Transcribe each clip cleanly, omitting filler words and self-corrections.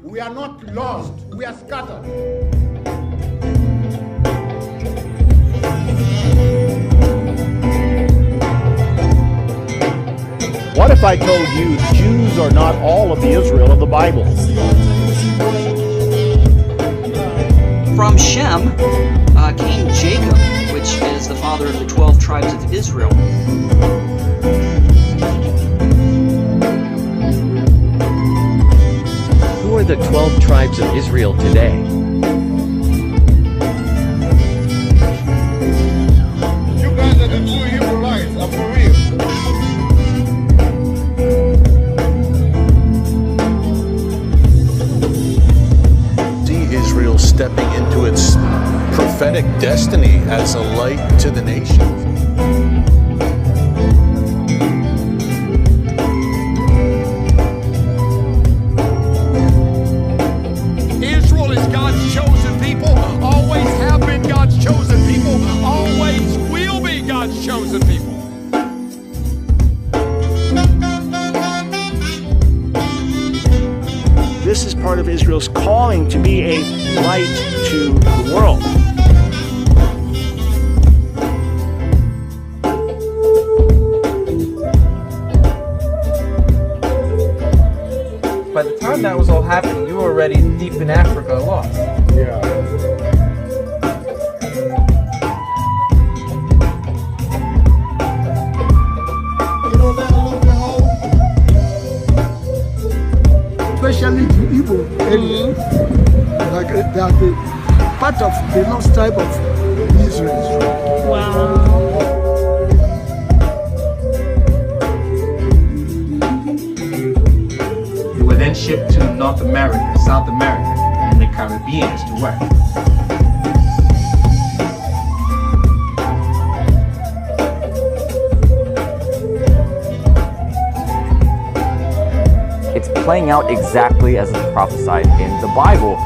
We are not lost, we are scattered. What if I told you Jews are not all of the Israel of the Bible? From Shem came Jacob, which is the father of the 12 tribes of Israel. Who are the 12 tribes of Israel today? You guys are the true Hebrewites, are for real. Israel stepping into its prophetic destiny as a light to the nations. Israel is God's chosen people, always have been God's chosen people, always will be God's chosen people. This is part of Israel's calling to be a light to the world. By the time that was all happening, you were already deep in Africa, lost. Yeah. You know that little hole? Especially the Igbo area, like they are the part of the lost tribe of Israel. You were then shipped to North America, South America, and the Caribbean to work. It's playing out exactly as it's prophesied in the Bible.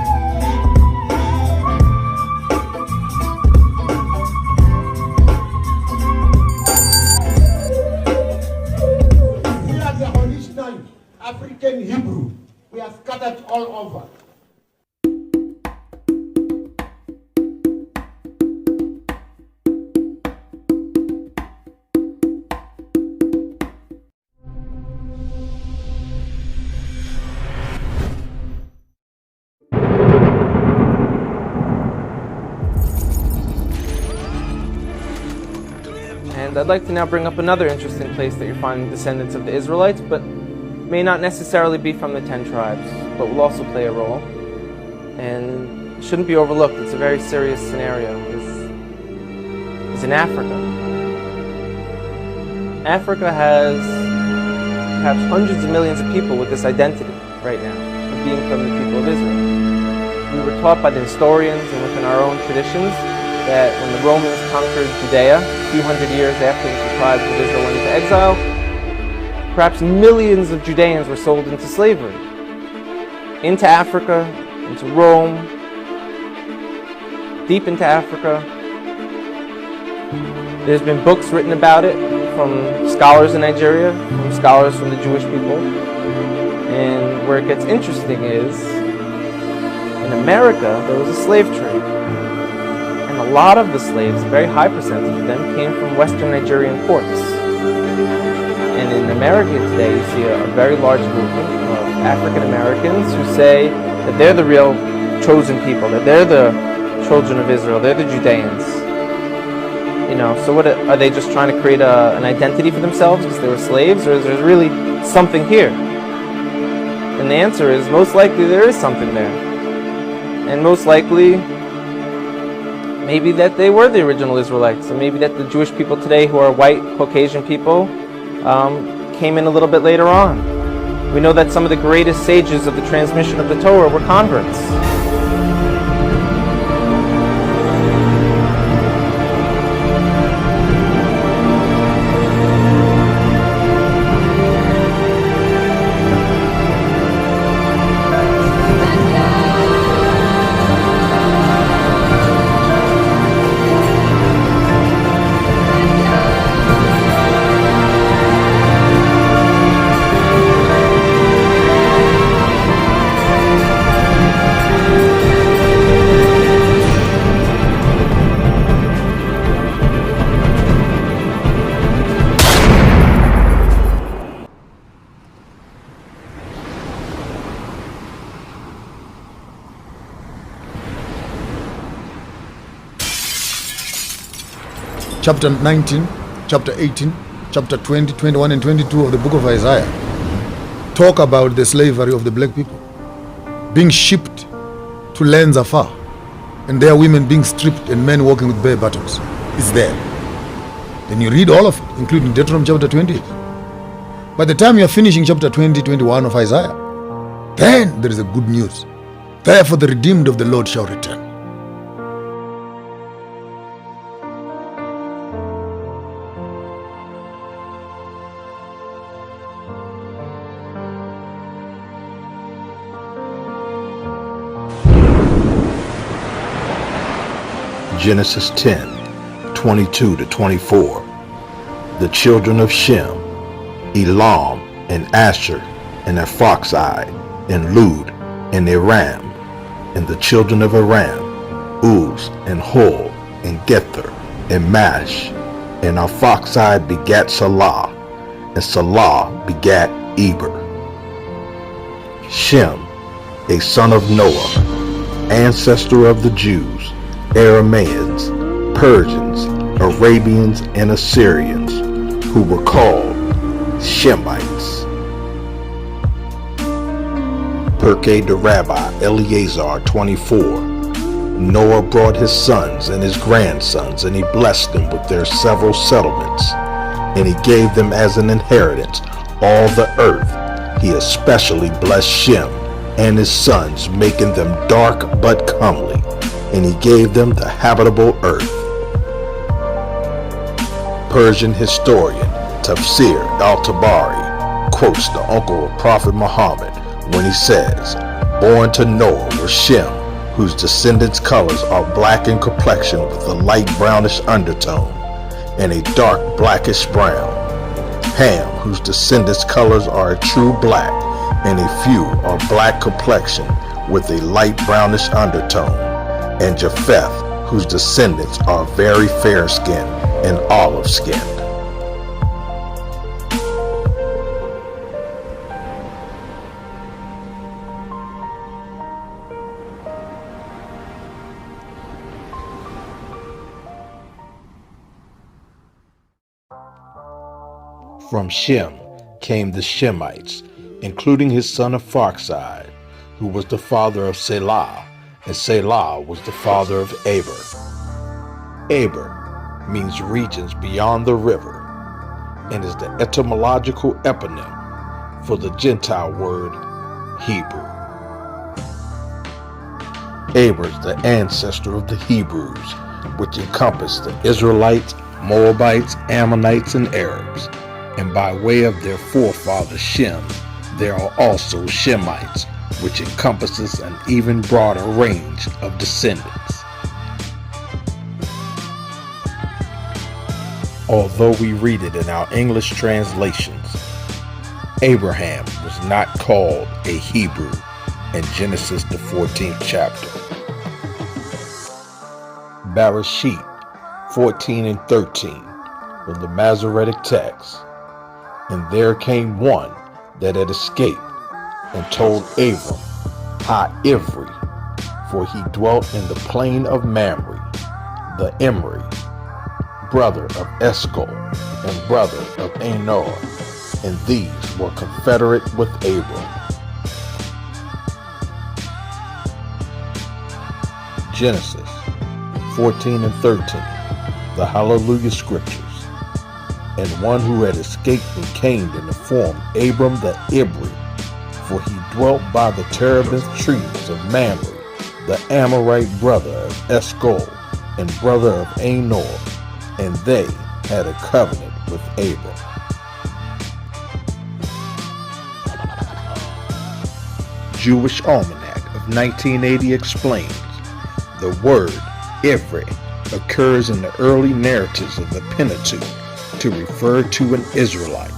We are the original African Hebrew. We are scattered all over. And I'd like to now bring up another interesting place that you're finding descendants of the Israelites, but may not necessarily be from the 10 tribes, but will also play a role. And shouldn't be overlooked. It's a very serious scenario. Is in Africa. Africa has perhaps hundreds of millions of people with this identity right now, of being from the people of Israel. We were taught by the historians and within our own traditions that when the Romans conquered Judea, a few hundred years after the tribes of Israel went into exile, perhaps millions of Judeans were sold into slavery, into Africa, into Rome, deep into Africa. There's been books written about it from scholars in Nigeria, from scholars from the Jewish people. And where it gets interesting is, in America, there was a slave trade. And a lot of the slaves, a very high percentage of them, came from Western Nigerian ports. And in America today, you see a very large movement of African Americans who say that they're the real chosen people, that they're the children of Israel, they're the Judeans. You know, so what are they just trying to create an identity for themselves because they were slaves, or is there really something here? And the answer is most likely there is something there. And most likely maybe that they were the original Israelites, and maybe that the Jewish people today who are white, Caucasian people came in a little bit later on. We know that some of the greatest sages of the transmission of the Torah were converts. chapter 19, chapter 18, chapter 20, 21, and 22 of the book of Isaiah talk about the slavery of the black people, being shipped to lands afar, and their women being stripped and men walking with bare buttocks. It's there. Then you read all of it, including Deuteronomy chapter 20. By the time you are finishing chapter 20, 21 of Isaiah, then there is a good news. Therefore the redeemed of the Lord shall return. Genesis 10, 22 to 24. The children of Shem, Elam, and Asher, and Arphaxad, and Lud, and Aram, and the children of Aram, Uz, and Hul, and Gether, and Mash, and Arphaxad begat Salah, and Salah begat Eber. Shem, a son of Noah, ancestor of the Jews, Aramaeans, Persians, Arabians, and Assyrians, who were called Shemites. Pirkei de Rabbi Eleazar 24. Noah brought his sons and his grandsons, and he blessed them with their several settlements, and he gave them as an inheritance all the earth. He especially blessed Shem and his sons, making them dark but comely, and he gave them the habitable earth. Persian historian Tafsir al-Tabari quotes the uncle of Prophet Muhammad when he says, "Born to Noah were Shem, whose descendants' colors are black in complexion with a light brownish undertone and a dark blackish brown. Ham, whose descendants' colors are a true black, and a few are black complexion with a light brownish undertone, and Japheth, whose descendants are very fair-skinned and olive-skinned." From Shem came the Shemites, including his son Arphaxad, who was the father of Selah, and Selah was the father of Eber. Eber means regions beyond the river, and is the etymological eponym for the Gentile word Hebrew. Eber is the ancestor of the Hebrews, which encompassed the Israelites, Moabites, Ammonites, and Arabs. And by way of their forefather Shem, there are also Shemites, which encompasses an even broader range of descendants. Although we read it in our English translations, Abraham was not called a Hebrew in Genesis the 14th chapter. Bereshit 14 and 13 from the Masoretic text. And there came one that had escaped, and told Abram Ha-Ivri, for he dwelt in the plain of Mamre, the Emri, brother of Eshcol, and brother of Anor, and these were confederate with Abram. Genesis 14 and 13, the Hallelujah Scriptures. And one who had escaped and came in the form Abram the Ibri, for he dwelt by the terebinth trees of Mamre, the Amorite brother of Eshcol, and brother of Anor, and they had a covenant with Abram. Jewish Almanac of 1980 explains, the word Ivri occurs in the early narratives of the Pentateuch to refer to an Israelite,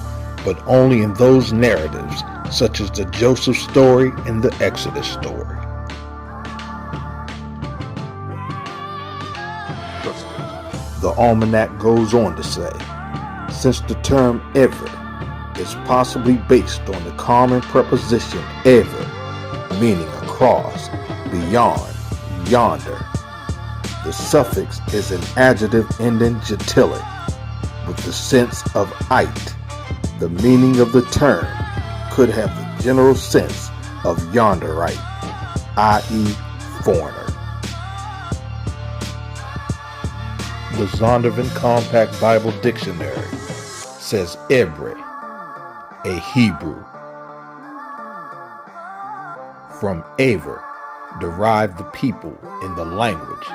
but only in those narratives such as the Joseph story and the Exodus story. The Almanac goes on to say, since the term ever is possibly based on the common preposition ever, meaning across, beyond, yonder, The suffix is an adjective ending gentility with the sense of "ite." The meaning of the term could have the general sense of yonderite, i.e. foreigner. The Zondervan Compact Bible Dictionary says Ebre, a Hebrew. From Aver, derived the people in the language,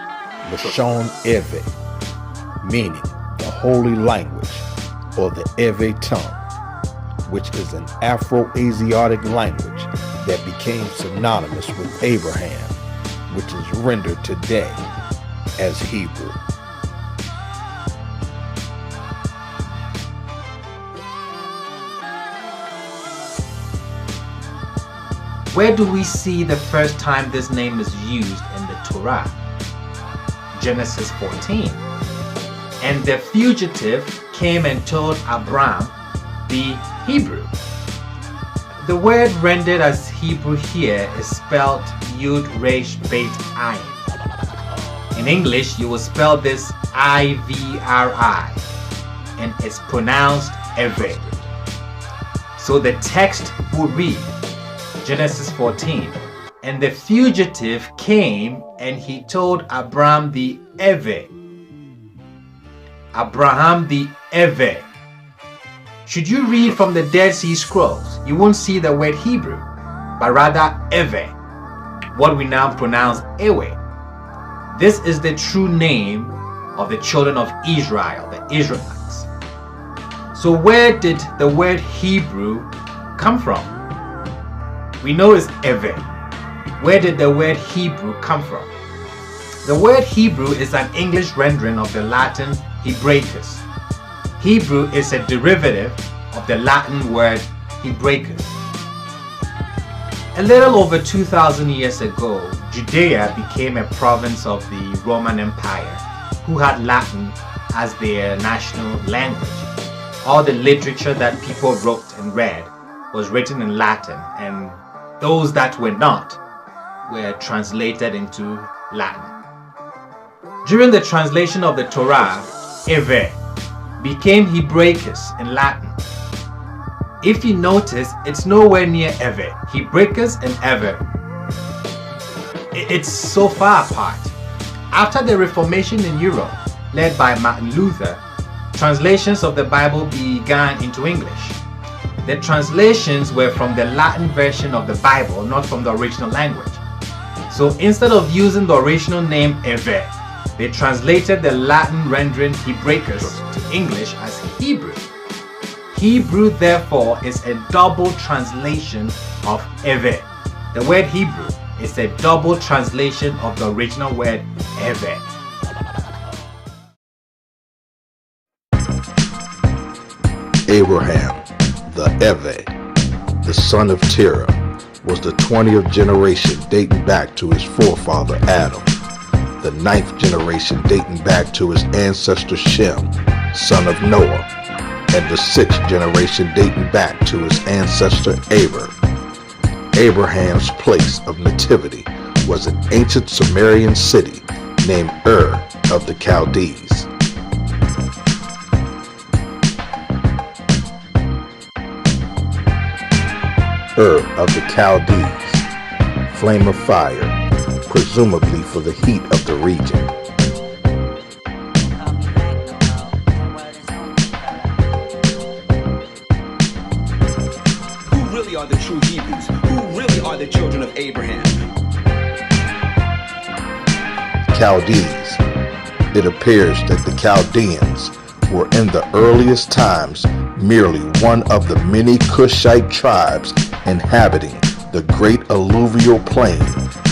Lashon Eve, meaning the holy language, or the Ewe tongue, which is an Afro-Asiatic language that became synonymous with Abraham, which is rendered today as Hebrew. Where do we see the first time this name is used in the Torah? Genesis 14. And the fugitive came and told Abram, the Hebrew. The word rendered as Hebrew here is spelled Yud Resh Beit Ayin. In English, you will spell this I-V-R-I, and it's pronounced Eve. So the text would read, Genesis 14, and the fugitive came and he told Abram the Eve. Abraham the Eve. Should you read from the Dead Sea Scrolls, you won't see the word Hebrew, but rather Eve, what we now pronounce Ewe. This is the true name of the children of Israel, the Israelites. So where did the word Hebrew come from? We know it's Eve. Where did the word Hebrew come from? The word Hebrew is an English rendering of the Latin Hebraicus. Hebrew is a derivative of the Latin word Hebraicus. A little over 2,000 years ago, Judea became a province of the Roman Empire, who had Latin as their national language. All the literature that people wrote and read was written in Latin, and those that were not were translated into Latin. During the translation of the Torah, Eve became Hebraicus in Latin. If you notice, it's nowhere near Eve. Hebraicus and Eve, it's so far apart. After the Reformation in Europe, led by Martin Luther, translations of the Bible began into English. The translations were from the Latin version of the Bible, not from the original language. So instead of using the original name Eve, they translated the Latin rendering Hebraicus to English as Hebrew. Hebrew, therefore, is a double translation of Eve. The word Hebrew is a double translation of the original word Eve. Abraham, the Eve, the son of Terah, was the 20th generation dating back to his forefather Adam, the 9th generation dating back to his ancestor Shem, son of Noah, and the 6th generation dating back to his ancestor Eber. Abraham's place of nativity was an ancient Sumerian city named Ur of the Chaldees. Ur of the Chaldees, flame of fire, presumably for the heat of the region. Who really are the true Hebrews? Who really are the children of Abraham? Chaldees. It appears that the Chaldeans were in the earliest times merely one of the many Cushite tribes inhabiting the great alluvial plain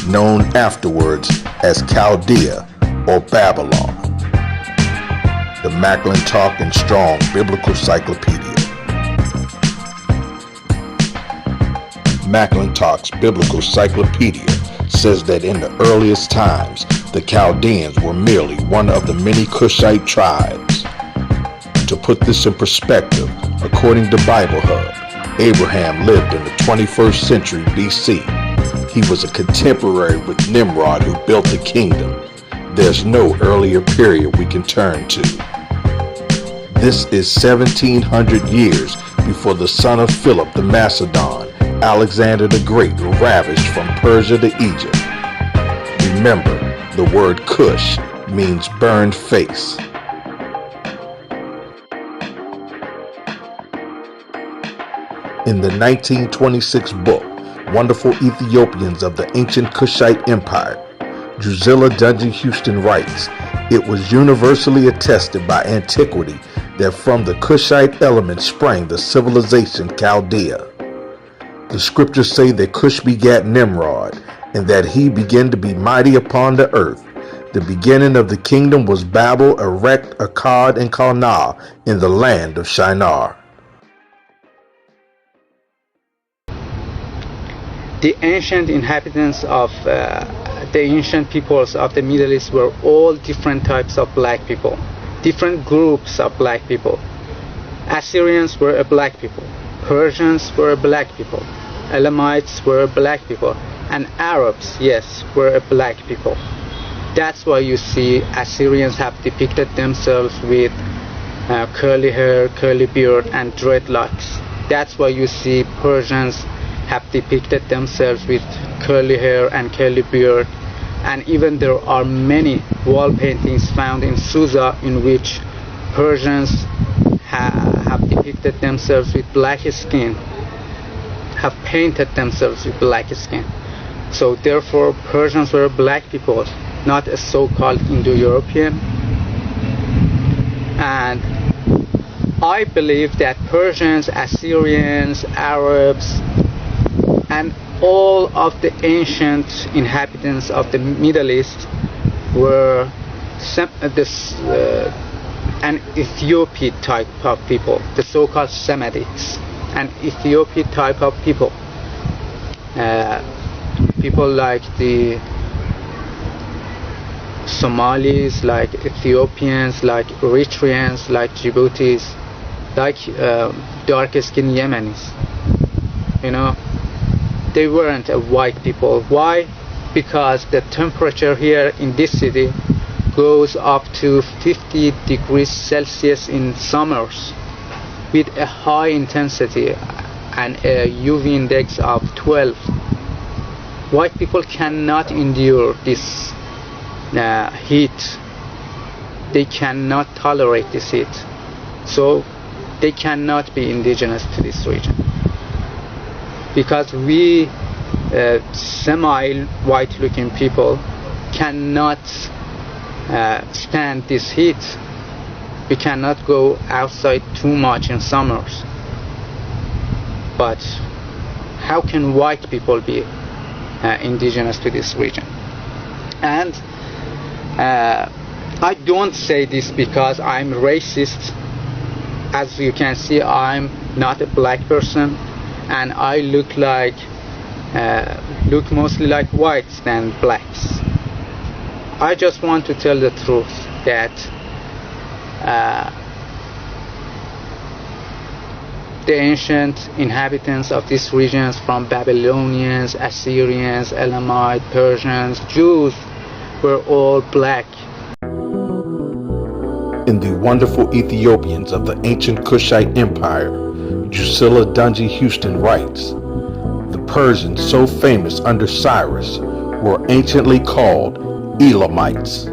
known afterwards as Chaldea or Babylon. The McClintock and Strong Biblical Cyclopedia. McClintock's Biblical Cyclopedia says that in the earliest times, the Chaldeans were merely one of the many Cushite tribes. To put this in perspective, according to Bible Hub, Abraham lived in the 21st century BC. He was a contemporary with Nimrod who built the kingdom. There's no earlier period we can turn to. This is 1700 years before the son of Philip the Macedon, Alexander the Great, ravished from Persia to Egypt. Remember, the word Cush means burned face. In the 1926 book, Wonderful Ethiopians of the Ancient Kushite Empire, Drusilla Dungy Houston writes, "It was universally attested by antiquity that from the Kushite element sprang the civilization Chaldea. The scriptures say that Cush begat Nimrod, and that he began to be mighty upon the earth. The beginning of the kingdom was Babel, Erech, Akkad, and Calneh in the land of Shinar." The ancient inhabitants of the ancient peoples of the Middle East were all different types of black people, different groups of black people. Assyrians were a black people, Persians were a black people, Elamites were a black people, and Arabs, yes, were a black people. That's why you see Assyrians have depicted themselves with curly hair, curly beard, and dreadlocks. That's why you see Persians have depicted themselves with curly hair and curly beard, and even there are many wall paintings found in Susa in which Persians have depicted themselves with black skin, have painted themselves with black skin. So therefore Persians were black people, not a so-called Indo-European. And I believe that Persians, Assyrians, Arabs, and all of the ancient inhabitants of the Middle East were an Ethiopian type of people, the so-called Semitics, an Ethiopian type of people. People like the Somalis, like Ethiopians, like Eritreans, like Djiboutis, like dark-skinned Yemenis. You know, they weren't a white people. Why? Because the temperature here in this city goes up to 50 degrees Celsius in summers with a high intensity and a UV index of 12. White people cannot endure this heat. They cannot tolerate this heat. So they cannot be indigenous to this region. Because we semi-white looking people cannot stand this heat. We cannot go outside too much in summers. But how can white people be indigenous to this region? And I don't say this because I'm racist. As you can see, I'm not a black person, and I look mostly like whites than blacks. I just want to tell the truth that the ancient inhabitants of these regions, from Babylonians, Assyrians, Elamites, Persians, Jews, were all black. In the Wonderful Ethiopians of the Ancient Kushite Empire, Drusilla Dungy Houston writes, "The Persians, so famous under Cyrus, were anciently called Elamites.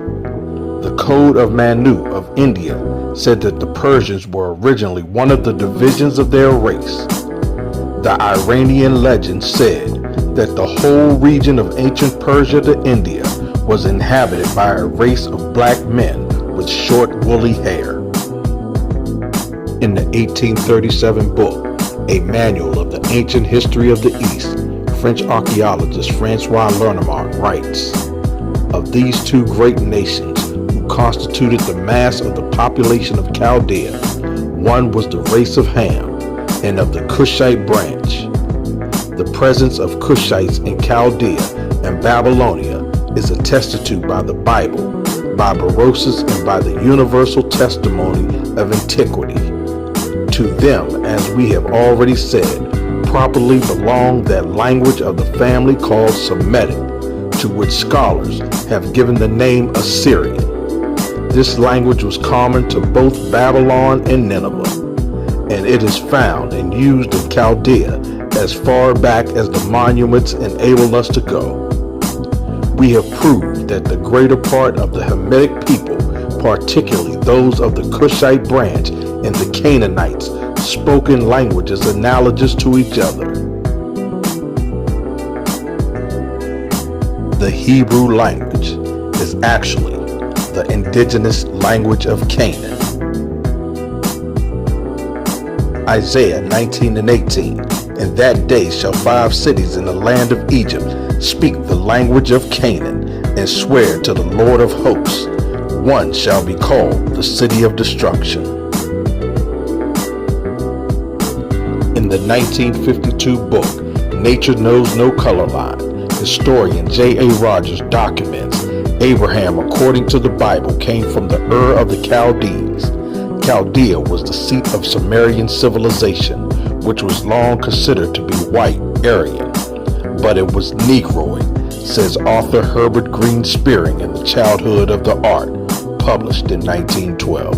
The Code of Manu of India said that the Persians were originally one of the divisions of their race. The Iranian legend said that the whole region of ancient Persia to India was inhabited by a race of black men with short woolly hair." In the 1837 book, A Manual of the Ancient History of the East, French archaeologist Francois Lernemont writes, "Of these two great nations who constituted the mass of the population of Chaldea, one was the race of Ham, and of the Kushite branch. The presence of Kushites in Chaldea and Babylonia is attested to by the Bible, by Berosus, and by the universal testimony of antiquity. To them, as we have already said, properly belonged that language of the family called Semitic, to which scholars have given the name Assyrian. This language was common to both Babylon and Nineveh, and it is found and used in Chaldea as far back as the monuments enable us to go. We have proved that the greater part of the Hamitic people, particularly those of the Cushite branch and the Canaanites, spoken languages analogous to each other. The Hebrew language is actually the indigenous language of Canaan. Isaiah 19:18, "In that day shall 5 cities in the land of Egypt speak the language of Canaan and swear to the Lord of hosts. One shall be called the city of destruction." In the 1952 book, Nature Knows No Color Line, historian J.A. Rogers documents Abraham, according to the Bible, came from the Ur of the Chaldees. Chaldea was the seat of Sumerian civilization, which was long considered to be white, Aryan, but it was Negroid, says author Herbert Green Spearing in The Childhood of the Art, published in 1912.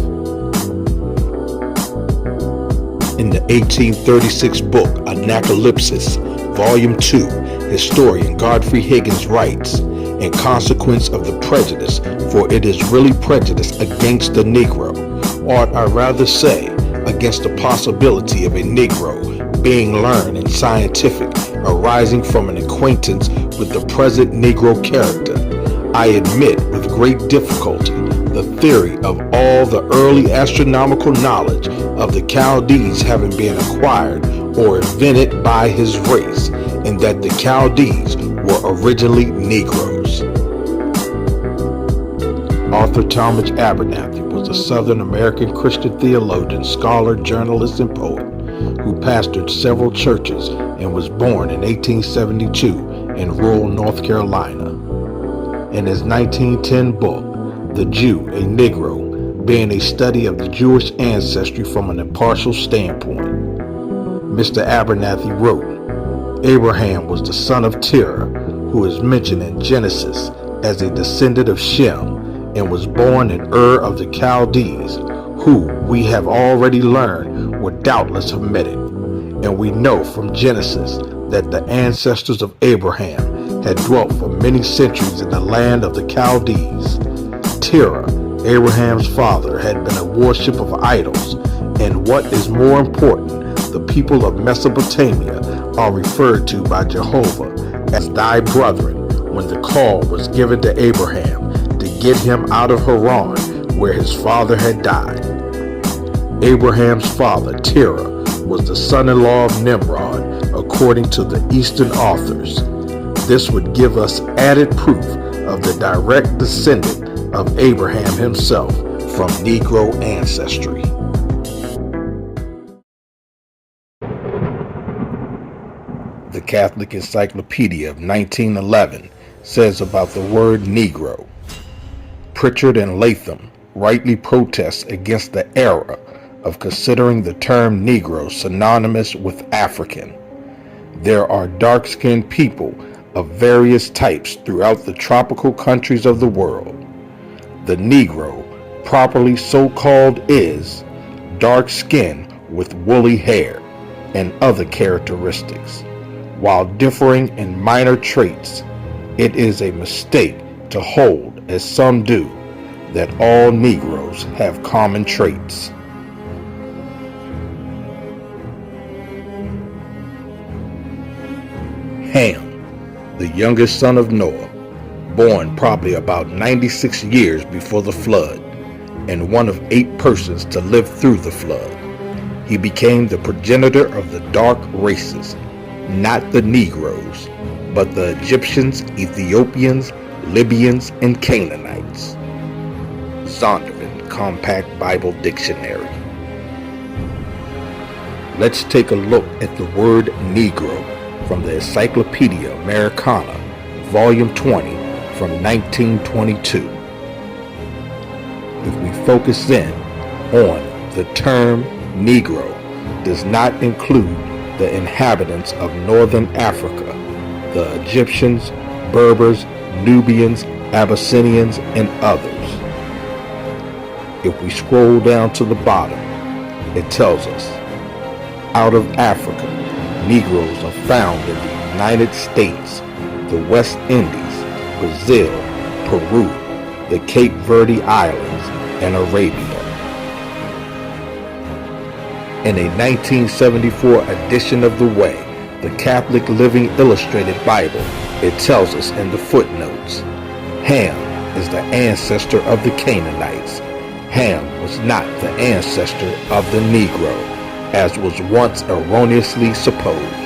In the 1836 book Anacalypsis, Volume 2, historian Godfrey Higgins writes, "In consequence of the prejudice, for it is really prejudice against the Negro, or I rather say, against the possibility of a Negro being learned and scientific, arising from an acquaintance with the present Negro character, I admit with great difficulty the theory of all the early astronomical knowledge of the Chaldees having been acquired or invented by his race, and that the Chaldees were originally Negroes." Arthur Talmadge Abernathy was a Southern American Christian theologian, scholar, journalist, and poet who pastored several churches and was born in 1872 in rural North Carolina. In his 1910 book, The Jew, a Negro, being a study of the Jewish ancestry from an impartial standpoint, Mr. Abernathy wrote, "Abraham was the son of Terah, who is mentioned in Genesis as a descendant of Shem, and was born in Ur of the Chaldees, who we have already learned were doubtless Hamitic. And we know from Genesis that the ancestors of Abraham had dwelt for many centuries in the land of the Chaldees. Terah, Abraham's father, had been a worship of idols, and what is more important, the people of Mesopotamia are referred to by Jehovah as thy brethren when the call was given to Abraham to get him out of Haran, where his father had died. Abraham's father, Terah, was the son-in-law of Nimrod, according to the Eastern authors. This would give us added proof of the direct descendant of Abraham himself from Negro ancestry." The Catholic Encyclopedia of 1911 says about the word Negro, "Pritchard and Latham rightly protest against the error of considering the term Negro synonymous with African. There are dark-skinned people of various types throughout the tropical countries of the world. The Negro, properly so called, is dark skin with woolly hair and other characteristics. While differing in minor traits, it is a mistake to hold, as some do, that all Negroes have common traits." Ham, the youngest son of Noah, born probably about 96 years before the flood, and one of 8 persons to live through the flood. He became the progenitor of the dark races, not the Negroes, but the Egyptians, Ethiopians, Libyans, and Canaanites. Zondervan Compact Bible Dictionary. Let's take a look at the word Negro from the Encyclopedia Americana, Volume 20, from 1922. If we focus in on the term Negro, does not include the inhabitants of northern Africa, the Egyptians, Berbers, Nubians, Abyssinians, and others. If we scroll down to the bottom, it tells us, out of Africa, Negroes are found in the United States, the West Indies, Brazil, Peru, the Cape Verde Islands, and Arabia. In a 1974 edition of The Way, the Catholic Living Illustrated Bible, it tells us in the footnotes, Ham is the ancestor of the Canaanites. Ham was not the ancestor of the Negro, as was once erroneously supposed.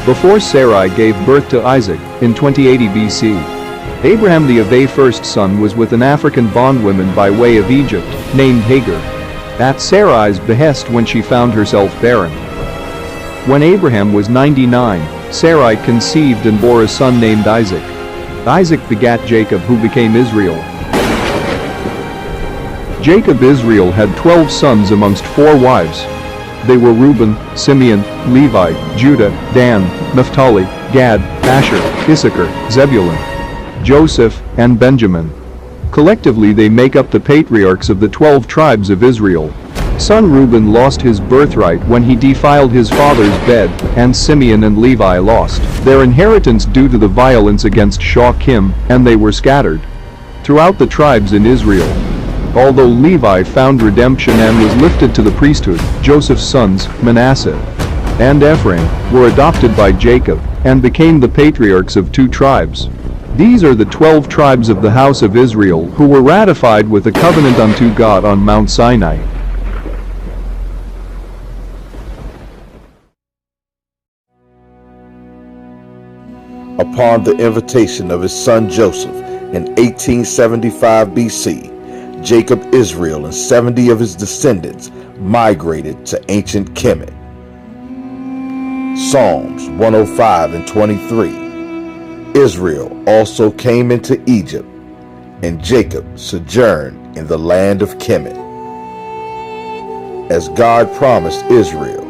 Before Sarai gave birth to Isaac, in 2080 BC, Abraham the Avay's first son was with an African bondwoman by way of Egypt, named Hagar, at Sarai's behest when she found herself barren. When Abraham was 99, Sarai conceived and bore a son named Isaac. Isaac begat Jacob, who became Israel. Jacob Israel had 12 sons amongst 4 wives. They were Reuben, Simeon, Levi, Judah, Dan, Naphtali, Gad, Asher, Issachar, Zebulun, Joseph, and Benjamin. Collectively they make up the patriarchs of the 12 tribes of Israel. Son Reuben lost his birthright when he defiled his father's bed, and Simeon and Levi lost their inheritance due to the violence against Shachim, and they were scattered throughout the tribes in Israel. Although Levi found redemption and was lifted to the priesthood, Joseph's sons, Manasseh and Ephraim, were adopted by Jacob and became the patriarchs of 2 tribes. These are the 12 tribes of the house of Israel who were ratified with a covenant unto God on Mount Sinai. Upon the invitation of his son Joseph in 1875 BC, Jacob Israel and 70 of his descendants migrated to ancient Kemet. Psalms 105 and 23. Israel also came into Egypt, and Jacob sojourned in the land of Kemet. As God promised Israel,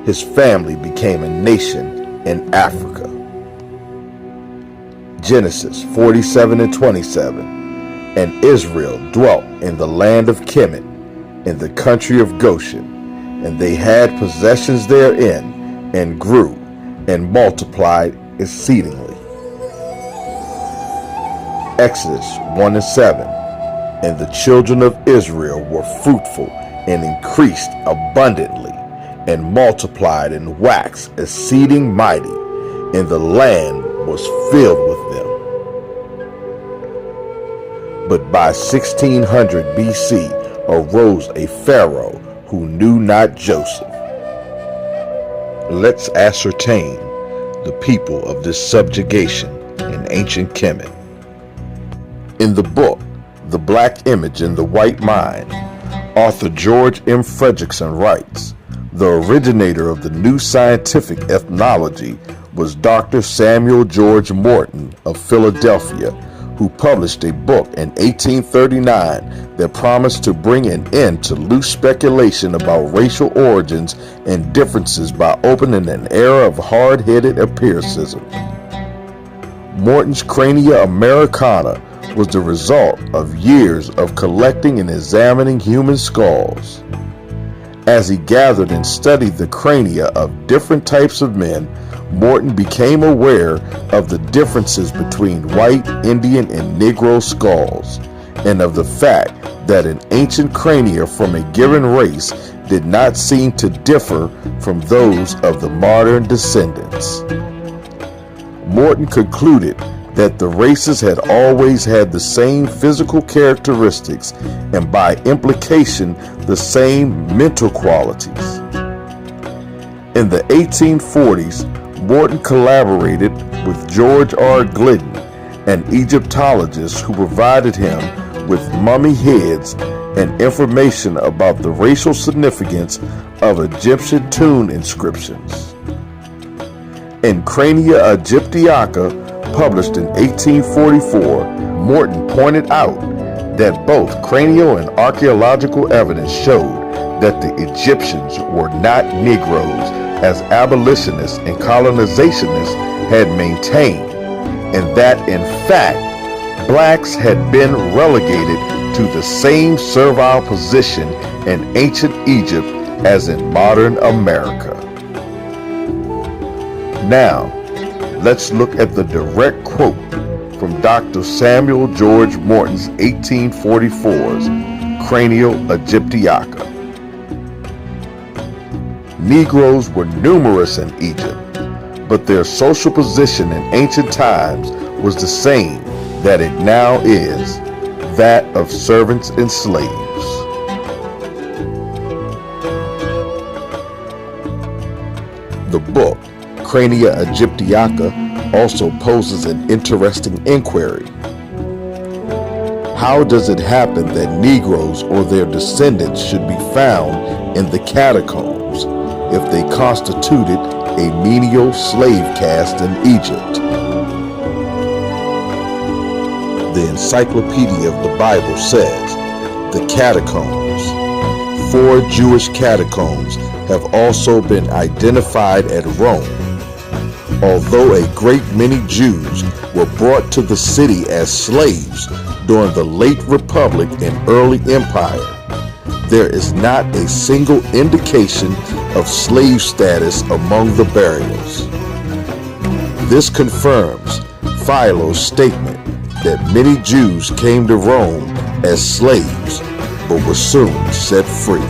his family became a nation in Africa. Genesis 47 and 27. And Israel dwelt in the land of Kemet, in the country of Goshen, and they had possessions therein, and grew, and multiplied exceedingly. Exodus 1 and 7. And the children of Israel were fruitful, and increased abundantly, and multiplied and waxed exceeding mighty, and the land was filled with them. But by 1600 BC arose a Pharaoh who knew not Joseph. Let's ascertain the people of this subjugation in ancient Kemet. In the book, The Black Image and the White Mind, author George M. Fredrickson writes, the originator of the new scientific ethnology was Dr. Samuel George Morton of Philadelphia, who published a book in 1839 that promised to bring an end to loose speculation about racial origins and differences by opening an era of hard-headed empiricism. Morton's Crania Americana was the result of years of collecting and examining human skulls. As he gathered and studied the crania of different types of men, Morton became aware of the differences between white, Indian, and Negro skulls, and of the fact that an ancient crania from a given race did not seem to differ from those of the modern descendants. Morton concluded that the races had always had the same physical characteristics and by implication the same mental qualities. In the 1840s, Morton collaborated with George R. Glidden, an Egyptologist who provided him with mummy heads and information about the racial significance of Egyptian tomb inscriptions. In Crania Egyptiaca, published in 1844, Morton pointed out that both cranial and archaeological evidence showed that the Egyptians were not Negroes as abolitionists and colonizationists had maintained, and that in fact blacks had been relegated to the same servile position in ancient Egypt as in modern America. Now, let's look at the direct quote from Dr. Samuel George Morton's 1844's Cranial Egyptiaca. Negroes were numerous in Egypt, but their social position in ancient times was the same that it now is, that of servants and slaves. The book, Crania Egyptiaca, also poses an interesting inquiry. How does it happen that Negroes or their descendants should be found in the catacombs if they constituted a menial slave caste in Egypt? The Encyclopedia of the Bible says the catacombs. 4 Jewish catacombs have also been identified at Rome. Although a great many Jews were brought to the city as slaves during the late Republic and early Empire, there is not a single indication of slave status among the burials. This confirms Philo's statement that many Jews came to Rome as slaves but were soon set free.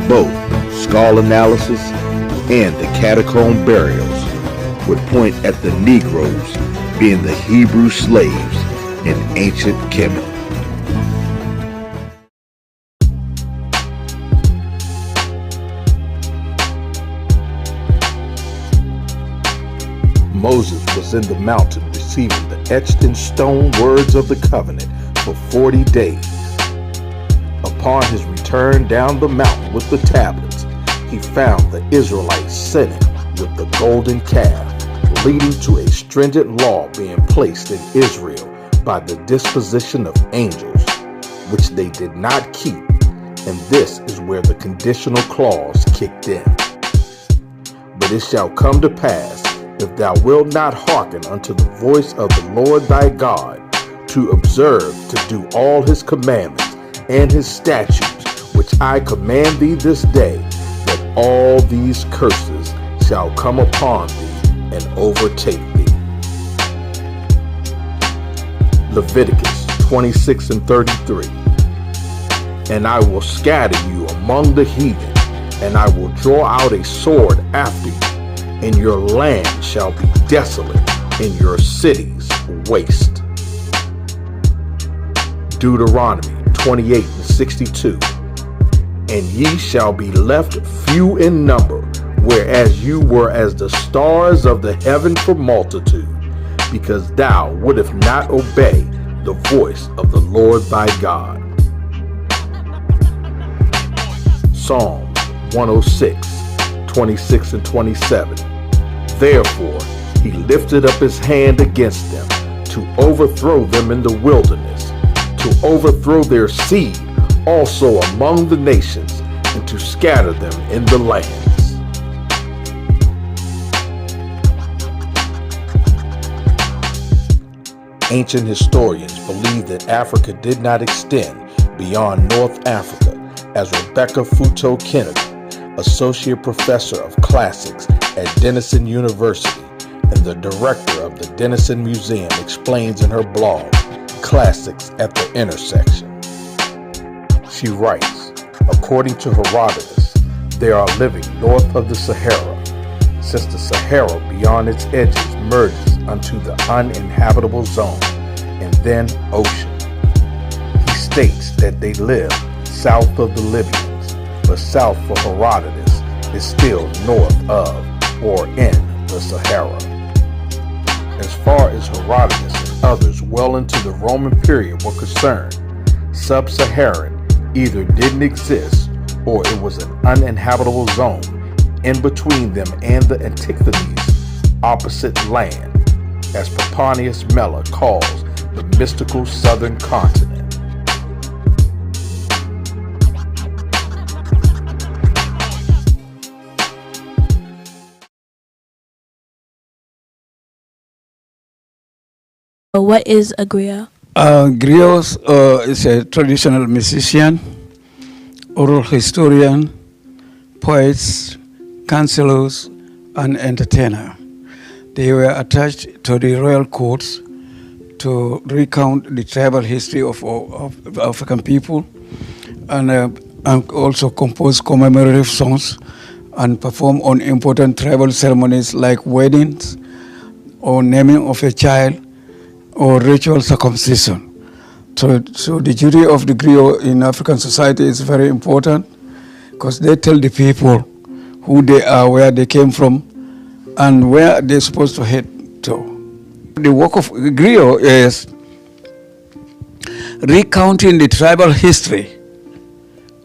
Both skull analysis and the catacomb burials would point at the Negroes being the Hebrew slaves in ancient Kemet. Moses was in the mountain receiving the etched in stone words of the covenant for 40 days. Upon his return down the mountain with the tablets, he found the Israelites sitting with the golden calf, leading to a stringent law being placed in Israel by the disposition of angels, which they did not keep, and this is where the conditional clause kicked in. But it shall come to pass, if thou wilt not hearken unto the voice of the Lord thy God, to observe to do all his commandments and his statutes, which I command thee this day, that all these curses shall come upon thee and overtake thee. Leviticus 26 and 33. And I will scatter you among the heathen, and I will draw out a sword after you, and your land shall be desolate, and your cities waste. Deuteronomy 28 and 62. And ye shall be left few in number, whereas you were as the stars of the heaven for multitude, because thou wouldest not obey the voice of the Lord thy God. Psalm 106, 26 and 27. Therefore he lifted up his hand against them, to overthrow them in the wilderness, to overthrow their seed also among the nations, and to scatter them in the lands. Ancient historians believe that Africa did not extend beyond North Africa, as Rebecca Futo Kennedy, Associate Professor of Classics at Denison University and the Director of the Denison Museum, explains in her blog, Classics at the Intersection. She writes, according to Herodotus, they are living north of the Sahara, since the Sahara beyond its edges merges unto the uninhabitable zone and then ocean. He states that they live south of the Libyans, but south for Herodotus is still north of or in the Sahara. As far as Herodotus and others well into the Roman period were concerned, sub-Saharan either didn't exist or it was an uninhabitable zone in between them and the Antipodes, opposite land, as Pomponius Mela calls the mystical southern continent. What is a griot? Griot is a traditional musician, oral historian, poets, counselors, and entertainer. They were attached to the royal courts to recount the tribal history of African people, and also compose commemorative songs and perform on important tribal ceremonies like weddings or naming of a child or ritual circumcision. So the duty of the griot in African society is very important because they tell the people who they are, where they came from, and where they're supposed to head to. The work of griot is recounting the tribal history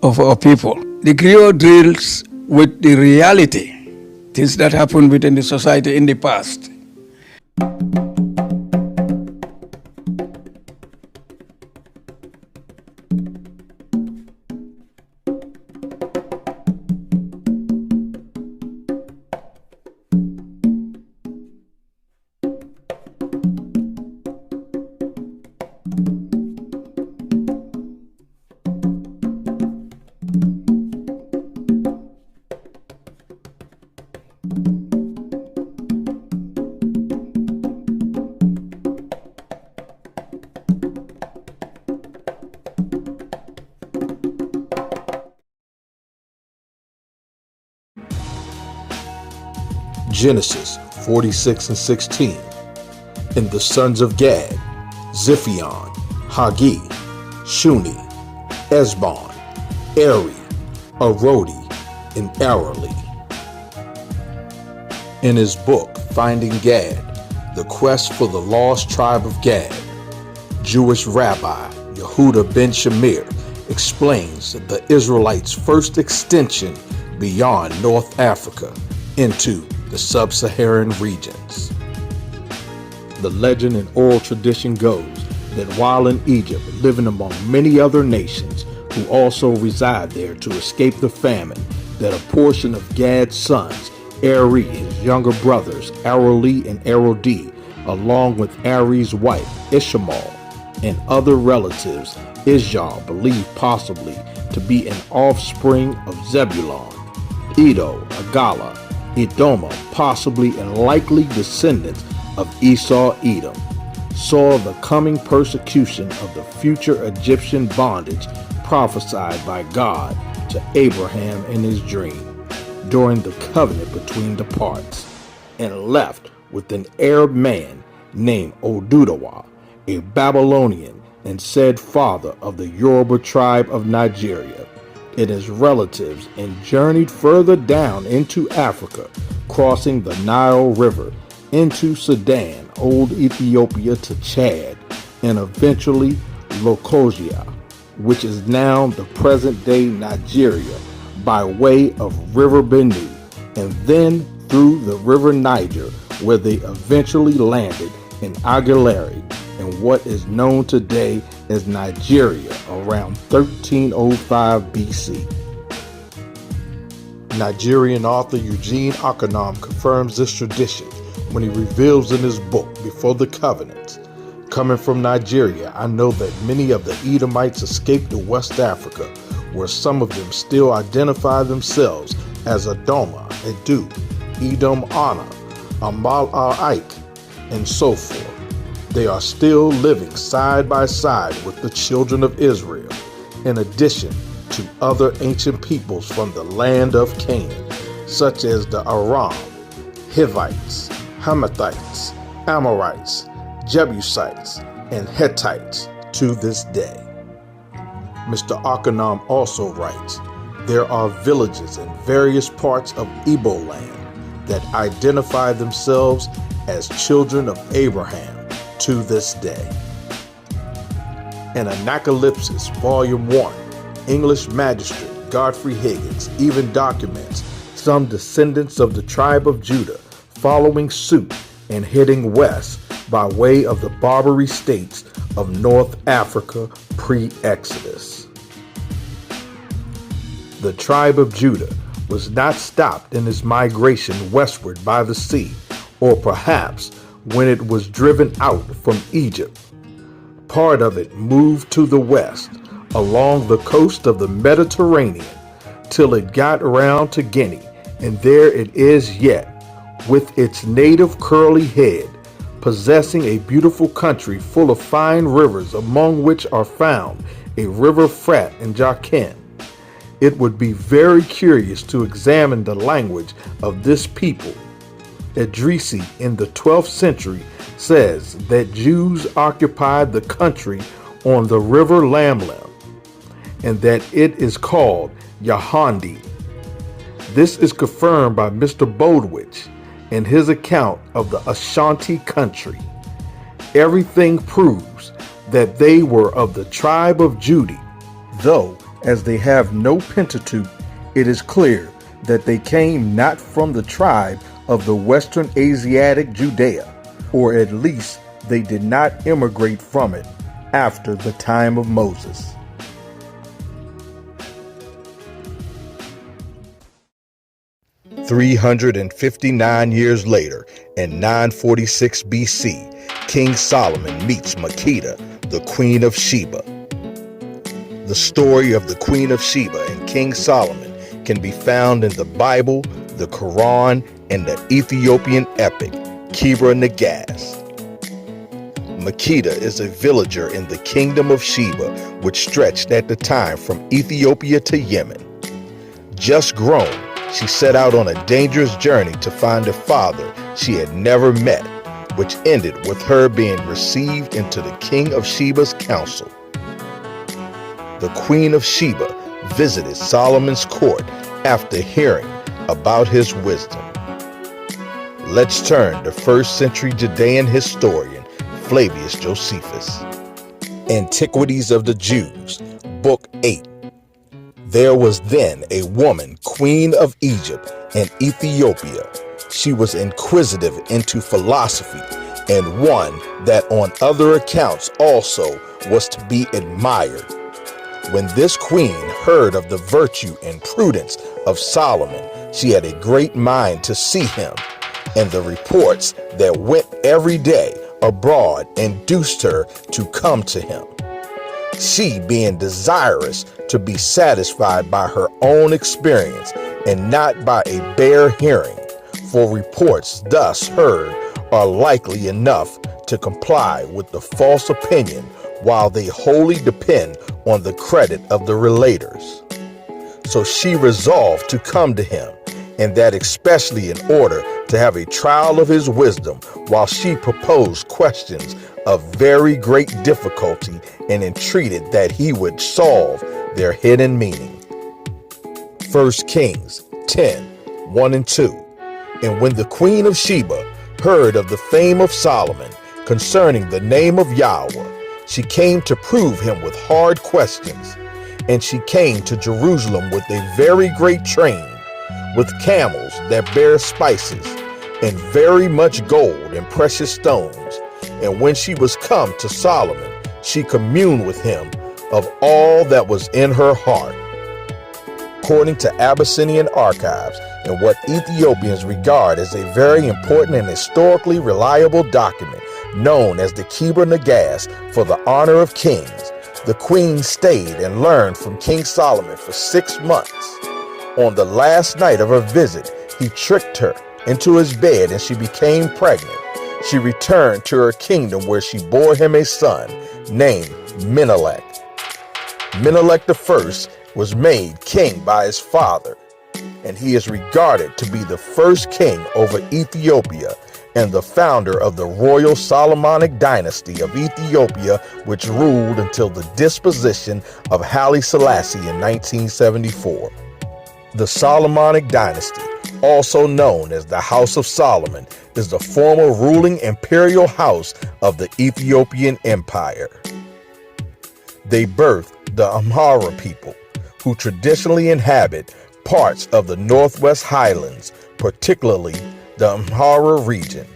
of our people. The griot deals with the reality, things that happened within the society in the past. Genesis 46:16. And the sons of Gad, Ziphion, Hagi, Shuni, Esbon, Eri, Arodi, and Arali. In his book, Finding Gad, The Quest for the Lost Tribe of Gad, Jewish Rabbi Yehuda ben Shamir explains the Israelites' first extension beyond North Africa into the sub-Saharan regions. The legend and oral tradition goes that while in Egypt, living among many other nations who also reside there to escape the famine, that a portion of Gad's sons, Eri, his younger brothers, Arali and Arodi, along with Ari's wife, Ishmael, and other relatives, Israel believed possibly to be an offspring of Zebulon, Edo, Agala, Edomah, possibly and likely descendants of Esau, Edom, saw the coming persecution of the future Egyptian bondage prophesied by God to Abraham in his dream during the covenant between the parts, and left with an Arab man named Odudawa, a Babylonian and said father of the Yoruba tribe of Nigeria, and his relatives, and journeyed further down into Africa, crossing the Nile River into Sudan, old Ethiopia to Chad, and eventually Lokoja, which is now the present-day Nigeria, by way of River Benue, and then through the River Niger, where they eventually landed in Aguilera, in what is known today as Nigeria, around 1305 BC. Nigerian author Eugene Okonom confirms this tradition when he reveals in his book, Before the Covenants, "Coming from Nigeria, I know that many of the Edomites escaped to West Africa, where some of them still identify themselves as Adoma, Edu, Edom, Anna, Amal-Aik, and so forth. They are still living side by side with the children of Israel, in addition to other ancient peoples from the land of Canaan, such as the Aram, Hivites, Hamathites, Amorites, Jebusites, and Hittites to this day." Mr. Okonom also writes, "There are villages in various parts of Igbo land that identify themselves as children of Abraham to this day." In Anacalypsis, Volume 1, English magistrate Godfrey Higgins even documents some descendants of the tribe of Judah following suit and heading west by way of the Barbary states of North Africa pre-Exodus. The tribe of Judah was not stopped in its migration westward by the sea, or perhaps when it was driven out from Egypt. Part of it moved to the west along the coast of the Mediterranean till it got around to Guinea, and there it is yet, with its native curly head, possessing a beautiful country full of fine rivers, among which are found a river Frat and Jachin. It would be very curious to examine the language of this people. Idrisi in the 12th century says that Jews occupied the country on the river Lamlam, and that it is called Yahandi. This is confirmed by Mr. Bodwich in his account of the Ashanti country. Everything proves that they were of the tribe of Judah, though as they have no Pentateuch, it is clear that they came not from the tribe of the Western Asiatic Judea, or at least they did not immigrate from it after the time of Moses. "359 years later, in 946 BC, King Solomon meets Makeda, the Queen of Sheba. The story of the Queen of Sheba and King Solomon can be found in the Bible, the Quran, and the Ethiopian epic, Kebra Nagast. Makeda is a villager in the kingdom of Sheba, which stretched at the time from Ethiopia to Yemen. Just grown, she set out on a dangerous journey to find a father she had never met, which ended with her being received into the King of Sheba's council. The Queen of Sheba visited Solomon's court after hearing about his wisdom. Let's turn to 1st century Judean historian Flavius Josephus. Antiquities of the Jews, Book 8. There was then a woman, queen of Egypt and Ethiopia. She was inquisitive into philosophy, and one that on other accounts also was to be admired. When this queen heard of the virtue and prudence of Solomon, she had a great mind to see him, and the reports that went every day abroad induced her to come to him. She, being desirous to be satisfied by her own experience and not by a bare hearing, for reports thus heard are likely enough to comply with the false opinion, while they wholly depend on the credit of the relators. So she resolved to come to him, and that especially in order to have a trial of his wisdom, while she proposed questions of very great difficulty and entreated that he would solve their hidden meaning. 1 Kings 10:1 and 2. And when the Queen of Sheba heard of the fame of Solomon concerning the name of Yahweh, she came to prove him with hard questions. And she came to Jerusalem with a very great train, with camels that bear spices, and very much gold and precious stones. And when she was come to Solomon, she communed with him of all that was in her heart. According to Abyssinian archives, and what Ethiopians regard as a very important and historically reliable document known as the Kebra Nagast for the honor of kings, the queen stayed and learned from King Solomon for 6 months. On the last night of her visit, he tricked her into his bed and she became pregnant. She returned to her kingdom where she bore him a son named Menelik. Menelik I was made king by his father, and he is regarded to be the first king over Ethiopia and the founder of the royal Solomonic dynasty of Ethiopia, which ruled until the disposition of Haile Selassie in 1974. The Solomonic dynasty, also known as the House of Solomon, is the former ruling imperial house of the Ethiopian Empire. They birthed the Amhara people, who traditionally inhabit parts of the Northwest Highlands, particularly the Amhara region.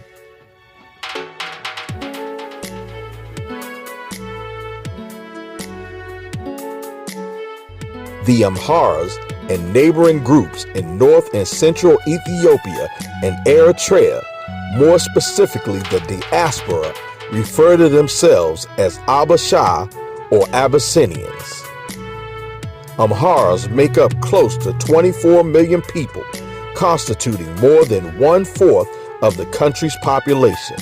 The Amharas and neighboring groups in North and Central Ethiopia and Eritrea more specifically the diaspora, refer to themselves as Abasha or Abyssinians. Amharas make up close to 24 million people, constituting more than 1/4 of the country's population.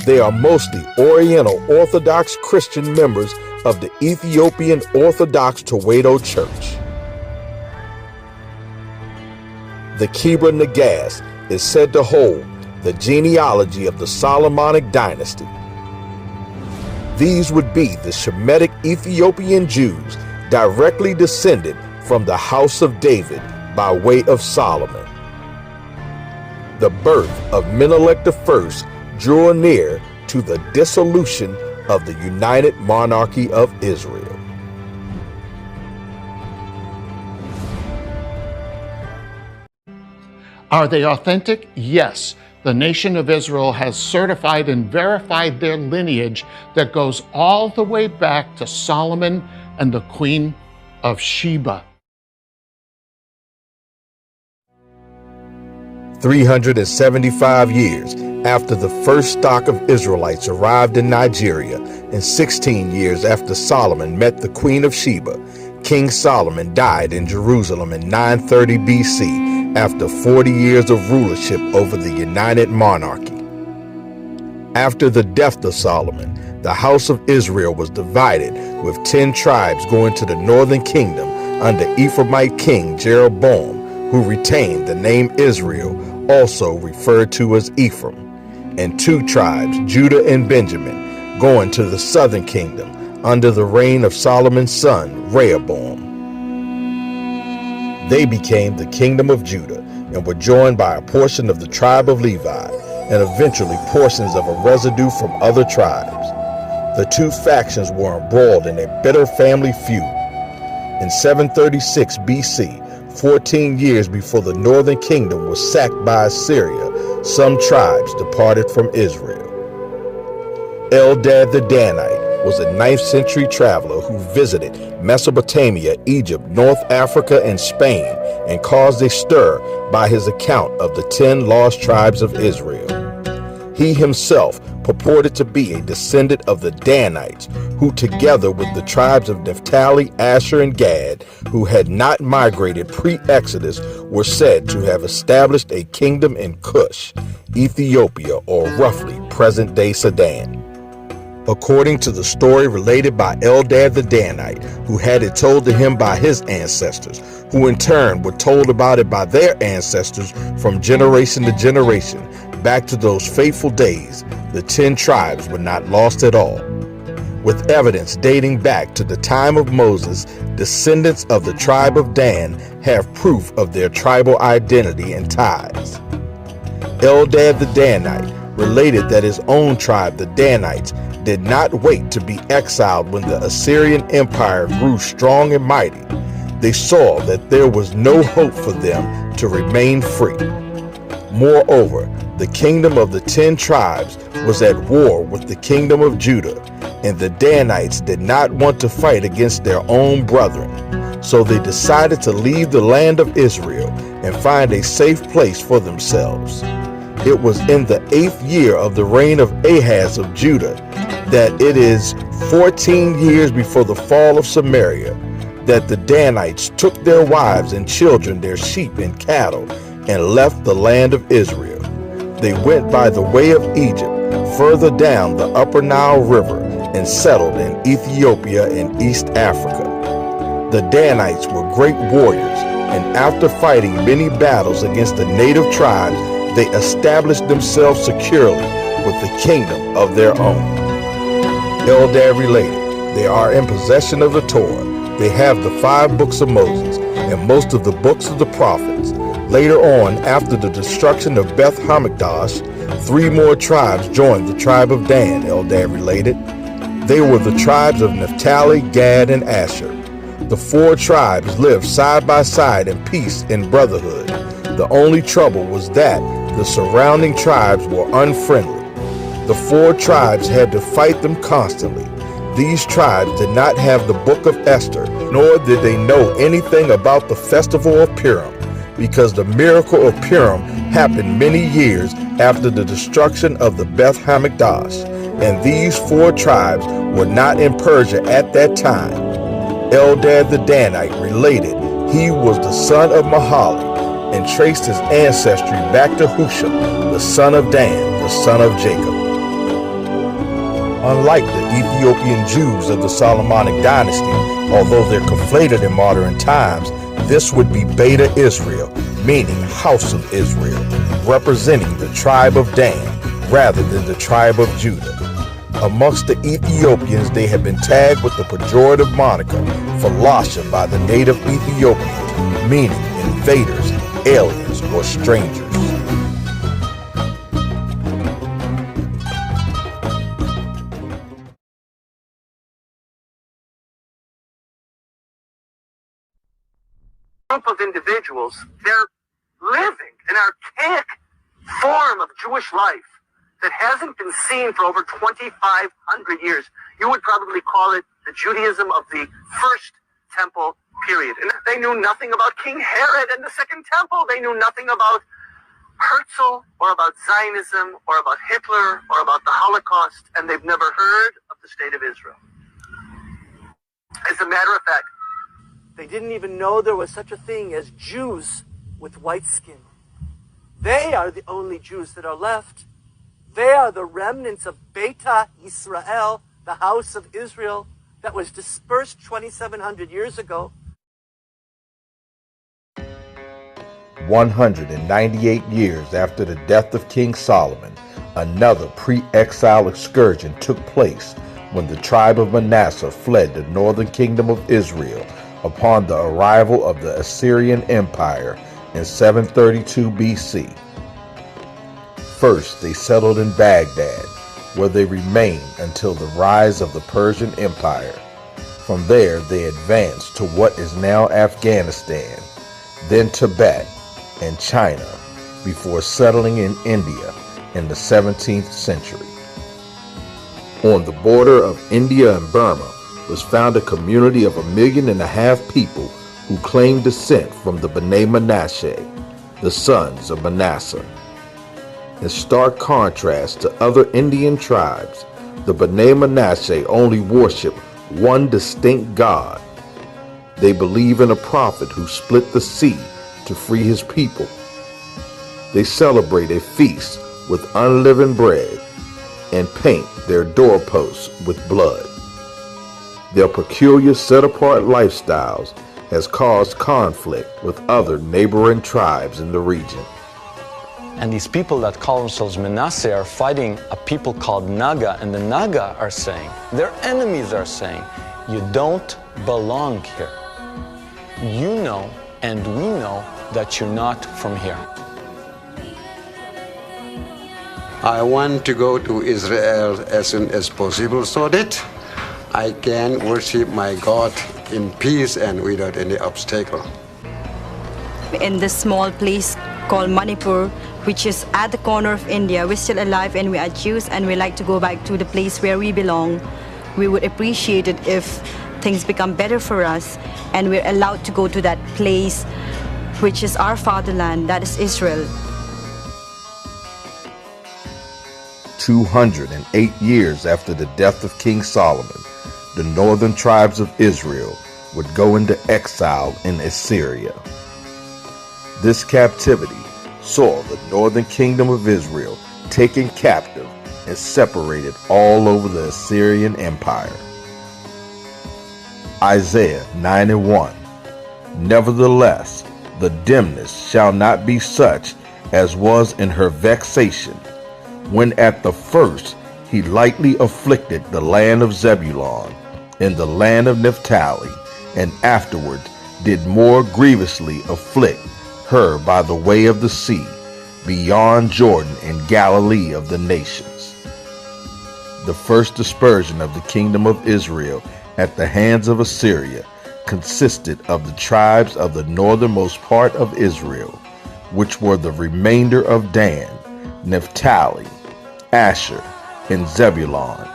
They are mostly Oriental Orthodox Christian members of the Ethiopian Orthodox Tewahedo Church. The Kebra Nagast is said to hold the genealogy of the Solomonic dynasty. These would be the Shemitic Ethiopian Jews directly descended from the house of David by way of Solomon. The birth of Menelik I drew near to the dissolution of the United Monarchy of Israel. Are they authentic? Yes. The nation of Israel has certified and verified their lineage that goes all the way back to Solomon and the Queen of Sheba. 375 years after the first stock of Israelites arrived in Nigeria, and 16 years after Solomon met the Queen of Sheba, King Solomon died in Jerusalem in 930 BC after 40 years of rulership over the United Monarchy. After the death of Solomon, the house of Israel was divided, with 10 tribes going to the northern kingdom under Ephraimite king Jeroboam, who retained the name Israel, also referred to as Ephraim, and 2 tribes, Judah and Benjamin, going to the southern kingdom under the reign of Solomon's son, Rehoboam. They became the kingdom of Judah and were joined by a portion of the tribe of Levi and eventually portions of a residue from other tribes. The 2 factions were embroiled in a bitter family feud. In 736 BC, 14 years before the northern kingdom was sacked by Assyria, some tribes departed from Israel. Eldad the Danite was a 9th century traveler who visited Mesopotamia, Egypt, North Africa, and Spain, and caused a stir by his account of the 10 lost tribes of Israel. He himself purported to be a descendant of the Danites, who together with the tribes of Naphtali, Asher, and Gad, who had not migrated pre-Exodus, were said to have established a kingdom in Cush, Ethiopia, or roughly present-day Sudan. According to the story related by Eldad the Danite, who had it told to him by his ancestors, who in turn were told about it by their ancestors from generation to generation, back to those fateful days, the 10 tribes were not lost at all. With evidence dating back to the time of Moses, descendants of the tribe of Dan have proof of their tribal identity and ties. Eldad the Danite related that his own tribe, the Danites, did not wait to be exiled when the Assyrian Empire grew strong and mighty. They saw that there was no hope for them to remain free. Moreover, the kingdom of the 10 tribes was at war with the kingdom of Judah, and the Danites did not want to fight against their own brethren. So they decided to leave the land of Israel and find a safe place for themselves. It was in the 8th year of the reign of Ahaz of Judah, that it is 14 years before the fall of Samaria, that the Danites took their wives and children, their sheep and cattle, and left the land of Israel. They went by the way of Egypt, further down the upper Nile River, and settled in Ethiopia and East Africa. The Danites were great warriors, and after fighting many battles against the native tribes, they established themselves securely with the kingdom of their own. Eldad related, they are in possession of the Torah. They have the 5 books of Moses and most of the books of the prophets. Later on, after the destruction of Beth Hamikdash, 3 more tribes joined the tribe of Dan, Eldad related. They were the tribes of Naphtali, Gad, and Asher. The 4 tribes lived side by side in peace and brotherhood. The only trouble was that the surrounding tribes were unfriendly. The 4 tribes had to fight them constantly. These tribes did not have the book of Esther, nor did they know anything about the festival of Purim, because the miracle of Purim happened many years after the destruction of the Beth Hamikdash, and these 4 tribes were not in Persia at that time. Eldad the Danite related he was the son of Mahali and traced his ancestry back to Husham, the son of Dan, the son of Jacob. Unlike the Ethiopian Jews of the Solomonic dynasty, although they're conflated in modern times, this would be Beta Israel, meaning House of Israel, representing the tribe of Dan rather than the tribe of Judah. Amongst the Ethiopians, they have been tagged with the pejorative moniker Falasha by the native Ethiopians, meaning invaders, aliens, or strangers. Group of individuals, they're living an archaic form of Jewish life that hasn't been seen for over 2,500 years. You would probably call it the Judaism of the First Temple period. And they knew nothing about King Herod and the Second Temple. They knew nothing about Herzl or about Zionism or about Hitler or about the Holocaust, and they've never heard of the State of Israel. As a matter of fact, they didn't even know there was such a thing as Jews with white skin. They are the only Jews that are left. They are the remnants of Beta Israel, the house of Israel, that was dispersed 2,700 years ago. 198 years after the death of King Solomon, another pre-exile excursion took place when the tribe of Manasseh fled the northern kingdom of Israel upon the arrival of the Assyrian Empire in 732 BC. First, they settled in Baghdad, where they remained until the rise of the Persian Empire. From there, they advanced to what is now Afghanistan, then Tibet and China, before settling in India in the 17th century. On the border of India and Burma was found a community of 1.5 million people who claimed descent from the B'nai Manasseh, the sons of Manasseh. In stark contrast to other Indian tribes, the B'nai Manasseh only worship one distinct God. They believe in a prophet who split the sea to free his people. They celebrate a feast with unleavened bread and paint their doorposts with blood. Their peculiar set-apart lifestyles has caused conflict with other neighboring tribes in the region. And these people that call themselves Manasseh are fighting a people called Naga, and the Naga are saying, their enemies are saying, you don't belong here. You know, and we know, that you're not from here. I want to go to Israel as soon as possible so that I can worship my God in peace and without any obstacle. In this small place called Manipur, which is at the corner of India, we're still alive and we are Jews and we like to go back to the place where we belong. We would appreciate it if things become better for us and we're allowed to go to that place which is our fatherland, that is Israel. 208 years after the death of King Solomon, the northern tribes of Israel would go into exile in Assyria. This captivity saw the northern kingdom of Israel taken captive and separated all over the Assyrian Empire. Isaiah 9:1. Nevertheless, the dimness shall not be such as was in her vexation, when at the first he lightly afflicted the land of Zebulun and the land of Naphtali, and afterward did more grievously afflict her by the way of the sea, beyond Jordan and Galilee of the nations. The first dispersion of the kingdom of Israel at the hands of Assyria consisted of the tribes of the northernmost part of Israel, which were the remainder of Dan, Naphtali, Asher, and Zebulun,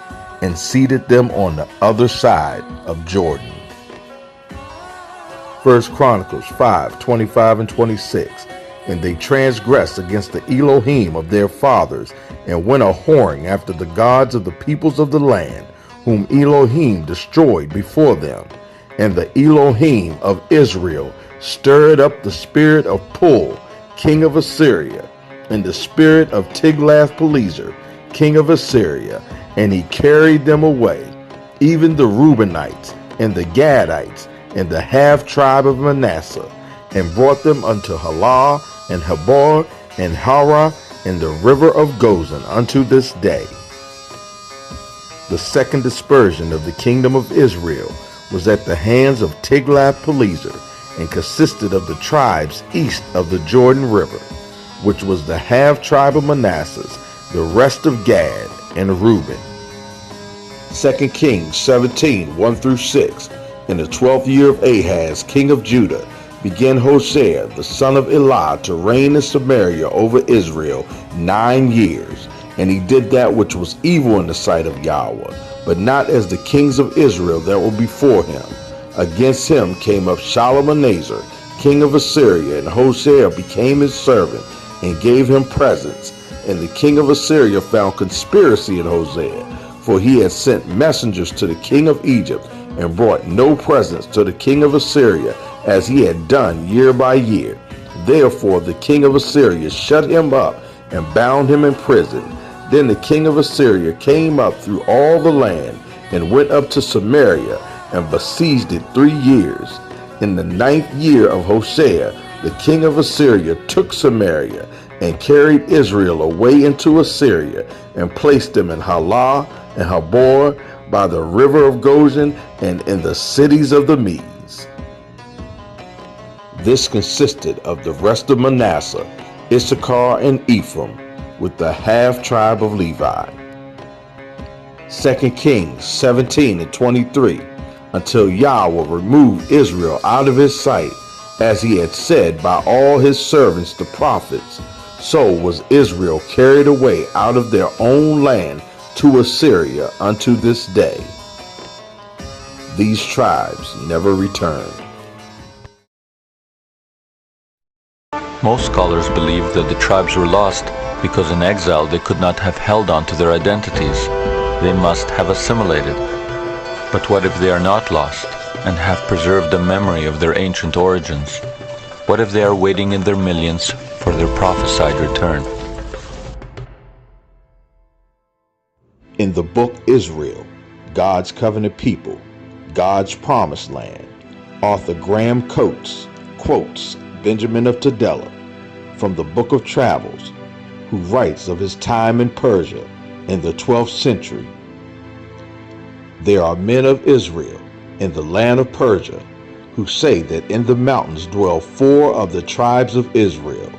and seated them on the other side of Jordan. 1 Chronicles 5:25 and 26 And they transgressed against the Elohim of their fathers, and went a-whoring after the gods of the peoples of the land, whom Elohim destroyed before them. And the Elohim of Israel stirred up the spirit of Pul, king of Assyria, and the spirit of Tiglath-Pileser, king of Assyria, and he carried them away, even the Reubenites, and the Gadites, and the half-tribe of Manasseh, and brought them unto Halah, and Habor, and Hara, and the river of Gozan unto this day. The second dispersion of the kingdom of Israel was at the hands of Tiglath-Pileser, and consisted of the tribes east of the Jordan River, which was the half-tribe of Manasseh, the rest of Gad and Reuben. 2 Kings 17, 1-6. In the 12th year of Ahaz, king of Judah, began Hosea, the son of Elah, to reign in Samaria over Israel 9 years. And he did that which was evil in the sight of Yahweh, but not as the kings of Israel that were before him. Against him came up Shalmaneser, king of Assyria, and Hosea became his servant, and gave him presents. And the king of Assyria found conspiracy in Hosea, for he had sent messengers to the king of Egypt, and brought no presents to the king of Assyria, as he had done year by year. Therefore the king of Assyria shut him up, and bound him in prison. Then the king of Assyria came up through all the land, and went up to Samaria, and besieged it 3 years. In the 9th year of Hosea, the king of Assyria took Samaria, and carried Israel away into Assyria, and placed them in Halah and Habor, by the river of Gozan, and in the cities of the Medes. This consisted of the rest of Manasseh, Issachar, and Ephraim, with the half-tribe of Levi. 2 Kings 17 and 23. Until Yahweh removed Israel out of his sight, as he had said by all his servants the prophets, so was Israel carried away out of their own land to Assyria unto this day. These tribes never returned. Most scholars believe that the tribes were lost because in exile they could not have held on to their identities. They must have assimilated. But what if they are not lost and have preserved the memory of their ancient origins? What if they are waiting in their millions for their prophesied return? In the book Israel, God's Covenant People, God's Promised Land, author Graham Coates quotes Benjamin of Tudela from the Book of Travels, who writes of his time in Persia in the 12th century. There are men of Israel in the land of Persia who say that in the mountains dwell 4 of the tribes of Israel,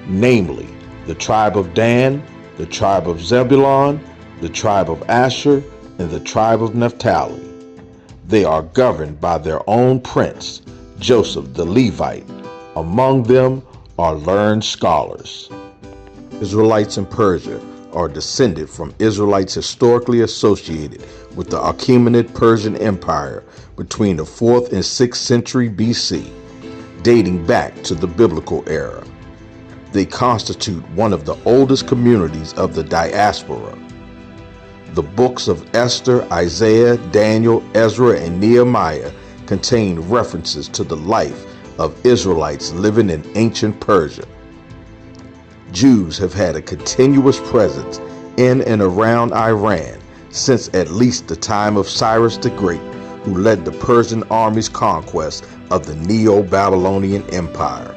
namely the tribe of Dan, the tribe of Zebulun, the tribe of Asher, and the tribe of Naphtali. They are governed by their own prince, Joseph the Levite. Among them are learned scholars. Israelites in Persia are descended from Israelites historically associated with the Achaemenid Persian Empire between the 4th and 6th century BC, dating back to the biblical era. They constitute one of the oldest communities of the diaspora. The books of Esther, Isaiah, Daniel, Ezra, and Nehemiah contain references to the life of Israelites living in ancient Persia. Jews have had a continuous presence in and around Iran since at least the time of Cyrus the Great, who led the Persian army's conquest of the Neo-Babylonian Empire.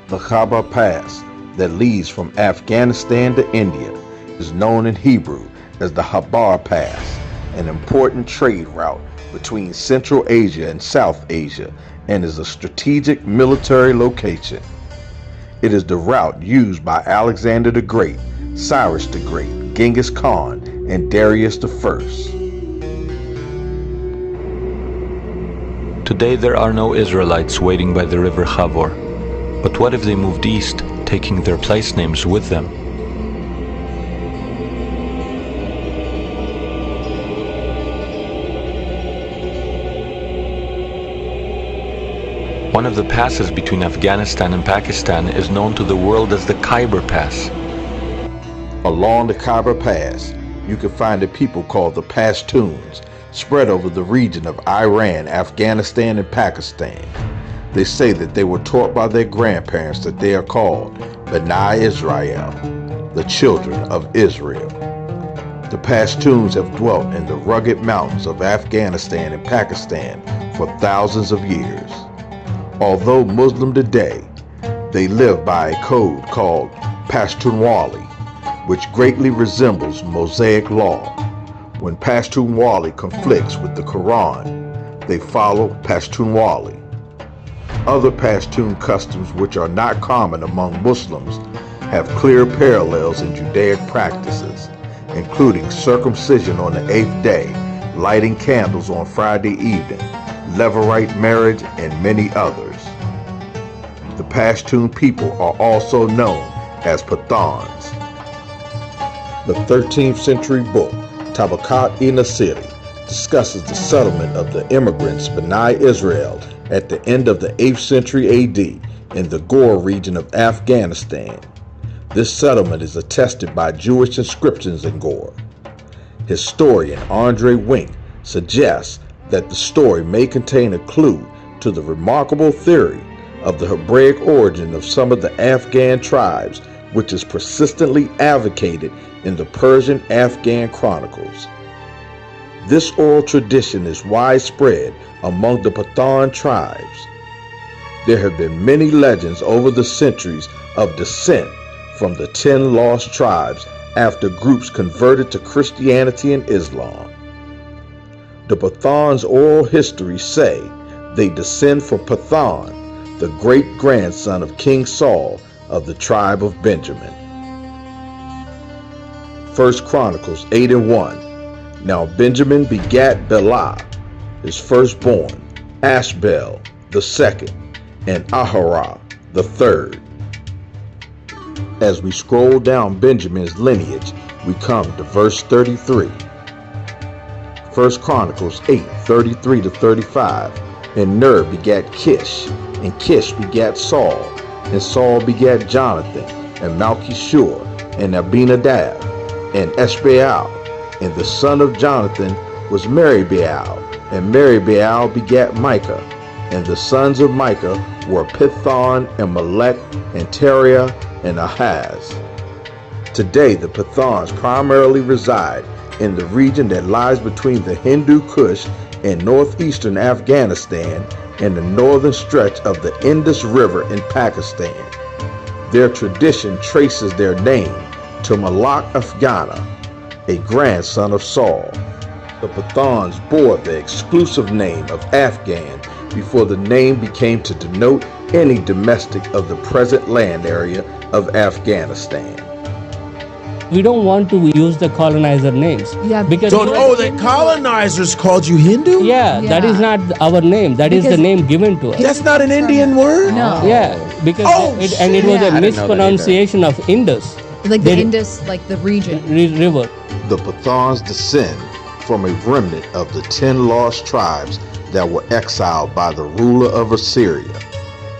The Khyber Pass that leads from Afghanistan to India is known in Hebrew as the Khyber Pass, an important trade route between Central Asia and South Asia, and is a strategic military location. It is the route used by Alexander the Great, Cyrus the Great, Genghis Khan, and Darius the First. Today there are no Israelites waiting by the river Chabor. But what if they moved east, taking their place names with them? One of the passes between Afghanistan and Pakistan is known to the world as the Khyber Pass. Along the Khyber Pass, you can find a people called the Pashtuns, spread over the region of Iran, Afghanistan, and Pakistan. They say that they were taught by their grandparents that they are called B'nai Israel, the children of Israel. The Pashtuns have dwelt in the rugged mountains of Afghanistan and Pakistan for thousands of years. Although Muslim today, they live by a code called Pashtunwali, which greatly resembles Mosaic law. When Pashtunwali conflicts with the Quran, they follow Pashtunwali. Other Pashtun customs which are not common among Muslims have clear parallels in Judaic practices, including circumcision on the 8th day, lighting candles on Friday evening, Levirate marriage, and many others. The Pashtun people are also known as Pathans. The 13th century book, Tabakat-i-Nasiri, discusses the settlement of the immigrants B'nai Israel at the end of the 8th century AD in the Ghor region of Afghanistan. This settlement is attested by Jewish inscriptions in Ghor. Historian Andre Wink suggests that the story may contain a clue to the remarkable theory of the Hebraic origin of some of the Afghan tribes, which is persistently advocated in the Persian Afghan chronicles. This oral tradition is widespread among the Pathan tribes. There have been many legends over the centuries of descent from the 10 lost tribes after groups converted to Christianity and Islam. The Pathans' oral histories say they descend from Pathan, the great-grandson of King Saul of the tribe of Benjamin. 1 Chronicles 8:1. Now Benjamin begat Bela, his firstborn, Ashbel the second, and Aharah the third. As we scroll down Benjamin's lineage, we come to verse 33. 1 Chronicles 8:33-35. And Ner begat Kish, and Kish begat Saul, and Saul begat Jonathan, and Malchishua, and Abinadab, and Eshbaal. And the son of Jonathan was Meribaal, and Meribaal begat Micah. And the sons of Micah were Pithon, and Melech, and Teriah, and Ahaz. Today, the Pathans primarily reside in the region that lies between the Hindu Kush and northeastern Afghanistan and the northern stretch of the Indus River in Pakistan. Their tradition traces their name to Malak Afghana, a grandson of Saul. The Pathans bore the exclusive name of Afghan before the name became to denote any domestic of the present land area of Afghanistan. We don't want to use the colonizer names. Yeah, because the colonizers called you Hindu? Yeah, that is not our name. That is the name given to us. That's not an Indian word? No. Yeah, because it was a mispronunciation of Indus. Like the Indus, like the region. River. The Pathans descend from a remnant of the 10 lost tribes that were exiled by the ruler of Assyria,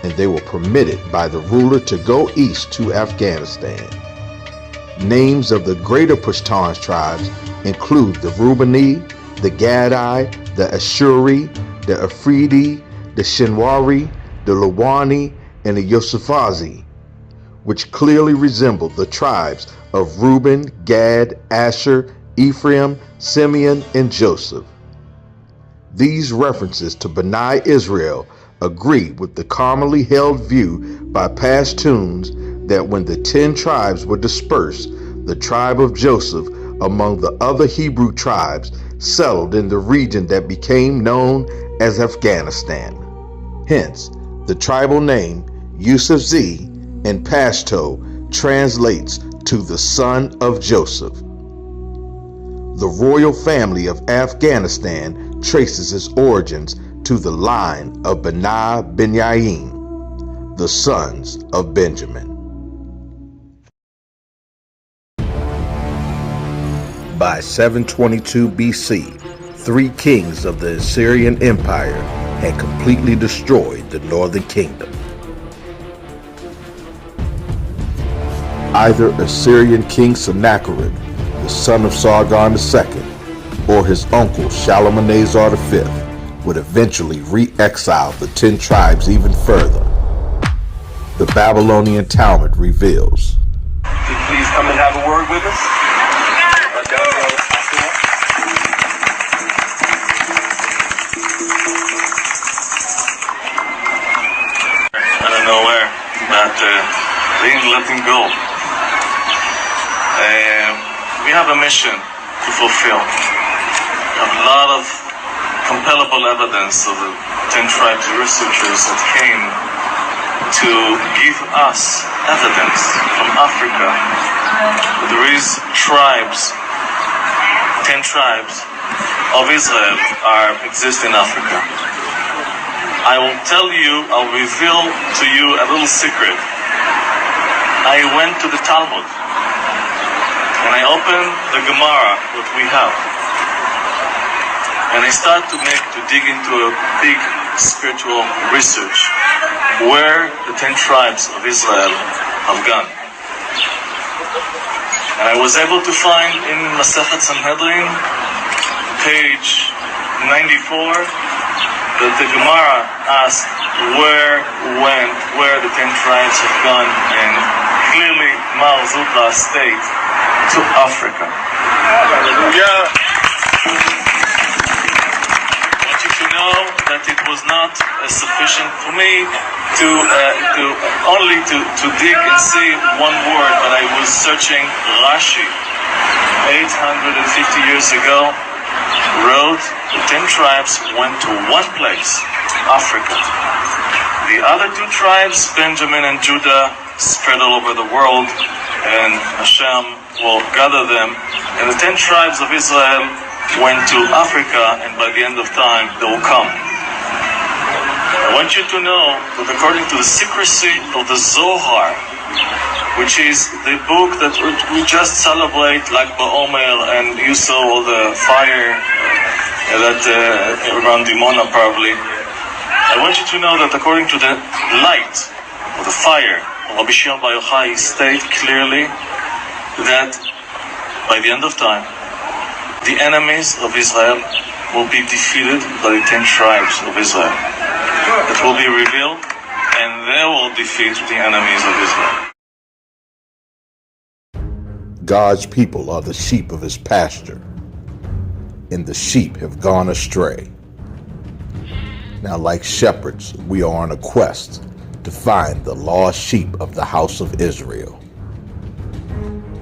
and they were permitted by the ruler to go east to Afghanistan. Names of the greater Pashtun tribes include the Reubeni, the Gadi, the Ashuri, the Afridi, the Shinwari, the Lawani, and the Yosefazi, which clearly resemble the tribes of Reuben, Gad, Asher, Ephraim, Simeon, and Joseph. These references to B'nai Israel agree with the commonly held view by Pashtuns that when the 10 tribes were dispersed, the tribe of Joseph, among the other Hebrew tribes, settled in the region that became known as Afghanistan. Hence, the tribal name Yusufzai in Pashto translates to the son of Joseph. The royal family of Afghanistan traces its origins to the line of B'nai Binyamin, the sons of Benjamin. By 722 BC, 3 kings of the Assyrian Empire, and completely destroyed the northern kingdom. Either Assyrian King Sennacherib, the son of Sargon II, or his uncle Shalmaneser V would eventually re-exile the 10 tribes even further. The Babylonian Talmud reveals. Please come and have a word with us. I don't know where, but they didn't let him go. We have a mission to fulfill. We have a lot of compellable evidence of the 10 tribes researchers that came to give us evidence from Africa that there is tribes, 10 tribes of Israel exist in Africa. I will tell you, I'll reveal to you a little secret. I went to the Talmud and I opened the Gemara that we have. And I start to dig into a big spiritual research where the 10 tribes of Israel have gone. And I was able to find in Masechet Sanhedrin, page 94, that the Gemara asked where the 10 tribes have gone, and clearly Mar Zutla states to Africa. Hallelujah. Know that it was not sufficient for me to dig and see one word, but I was searching. Rashi, 850 years ago, wrote the 10 tribes went to one place, Africa. The other 2 tribes, Benjamin and Judah, spread all over the world, and Hashem will gather them. And the 10 tribes of Israel went to Africa, and by the end of time, they will come. I want you to know that according to the secrecy of the Zohar, which is the book that we just celebrate, like Ba'omer, and you saw all the fire that around Dimona probably. I want you to know that according to the light of the fire of Rabbi Shimon Bar Yochai, state clearly that by the end of time, the enemies of Israel will be defeated by the 10 tribes of Israel. It will be revealed, and they will defeat the enemies of Israel. God's people are the sheep of his pasture, and the sheep have gone astray. Now, like shepherds, we are on a quest to find the lost sheep of the house of Israel.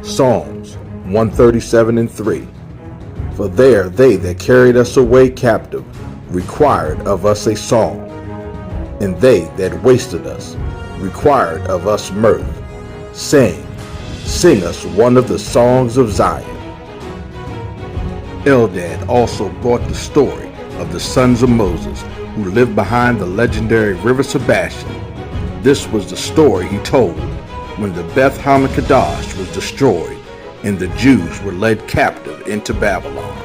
Psalms 137:3. For there they that carried us away captive required of us a song, and they that wasted us required of us mirth, saying, Sing us one of the songs of Zion. Eldad also brought the story of the sons of Moses who lived behind the legendary river Sebastian. This was the story he told when the Beth Hamikdash was destroyed and the Jews were led captive into Babylon.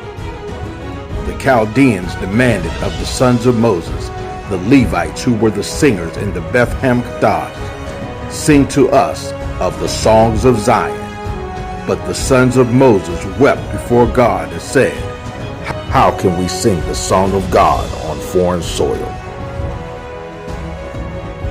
The Chaldeans demanded of the sons of Moses, the Levites who were the singers in the Beth Hamikdash, Sing to us of the songs of Zion. But the sons of Moses wept before God and said, How can we sing the song of God on foreign soil?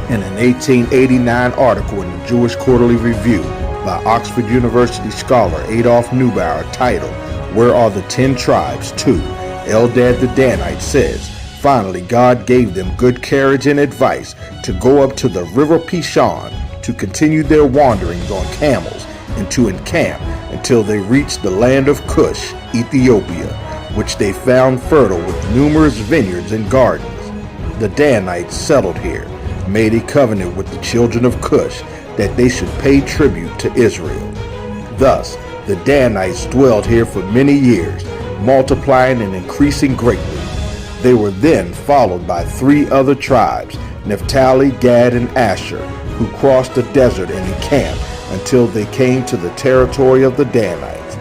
In an 1889 article in the Jewish Quarterly Review by Oxford University scholar Adolf Neubauer titled, Where Are the 10 Tribes? 2, Eldad the Danite says, Finally God gave them good courage and advice to go up to the river Pishon to continue their wanderings on camels and to encamp until they reached the land of Cush, Ethiopia, which they found fertile with numerous vineyards and gardens. The Danites settled here, made a covenant with the children of Cush that they should pay tribute to Israel. Thus, the Danites dwelled here for many years, multiplying and increasing greatly. They were then followed by 3 other tribes, Naphtali, Gad, and Asher, who crossed the desert and encamped until they came to the territory of the Danites.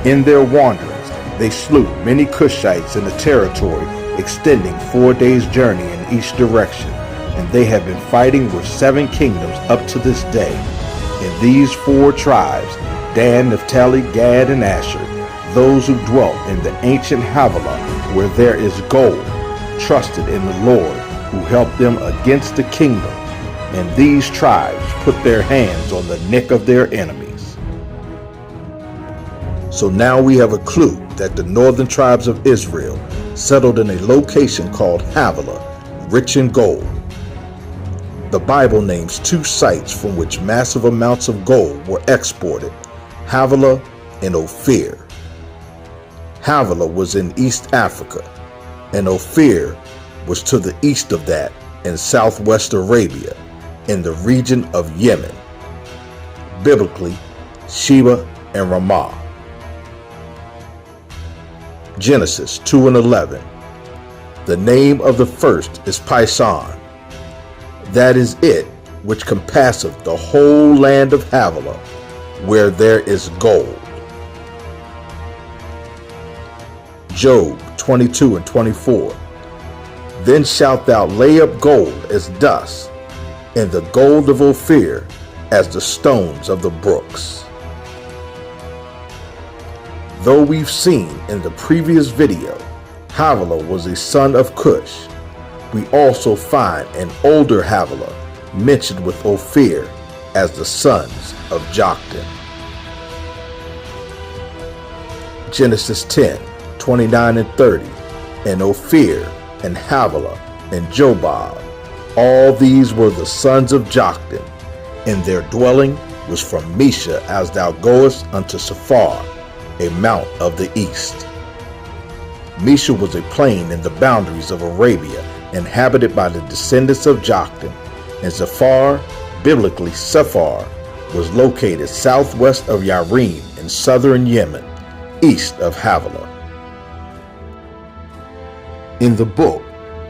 In their wanderings, they slew many Cushites in the territory extending 4 days' journey in each direction, and they have been fighting with 7 kingdoms up to this day. In these 4 tribes, Dan, Naphtali, Gad, and Asher, those who dwelt in the ancient Havilah, where there is gold, trusted in the Lord, who helped them against the kingdoms, and these tribes put their hands on the neck of their enemies. So now we have a clue that the northern tribes of Israel settled in a location called Havilah, rich in gold. The Bible names 2 sites from which massive amounts of gold were exported, Havilah and Ophir. Havilah was in East Africa, and Ophir was to the east of that in southwest Arabia, in the region of Yemen. Biblically, Sheba and Ramah. Genesis 2 and 11. The name of the first is Pison. That is it which compasseth the whole land of Havilah, where there is gold. Job 22 and 24. Then shalt thou lay up gold as dust, and the gold of Ophir as the stones of the brooks. Though we've seen in the previous video, Havilah was a son of Cush, we also find an older Havilah mentioned with Ophir as the sons of Joktan. Genesis 10, 29 and 30, and Ophir and Havilah and Jobab, all these were the sons of Joktan, and their dwelling was from Mesha as thou goest unto Sephar, a mount of the east. Mesha was a plain in the boundaries of Arabia, inhabited by the descendants of Joktan, and Sephar, biblically Sephar, was located southwest of Yarim in southern Yemen, east of Havilah. In the book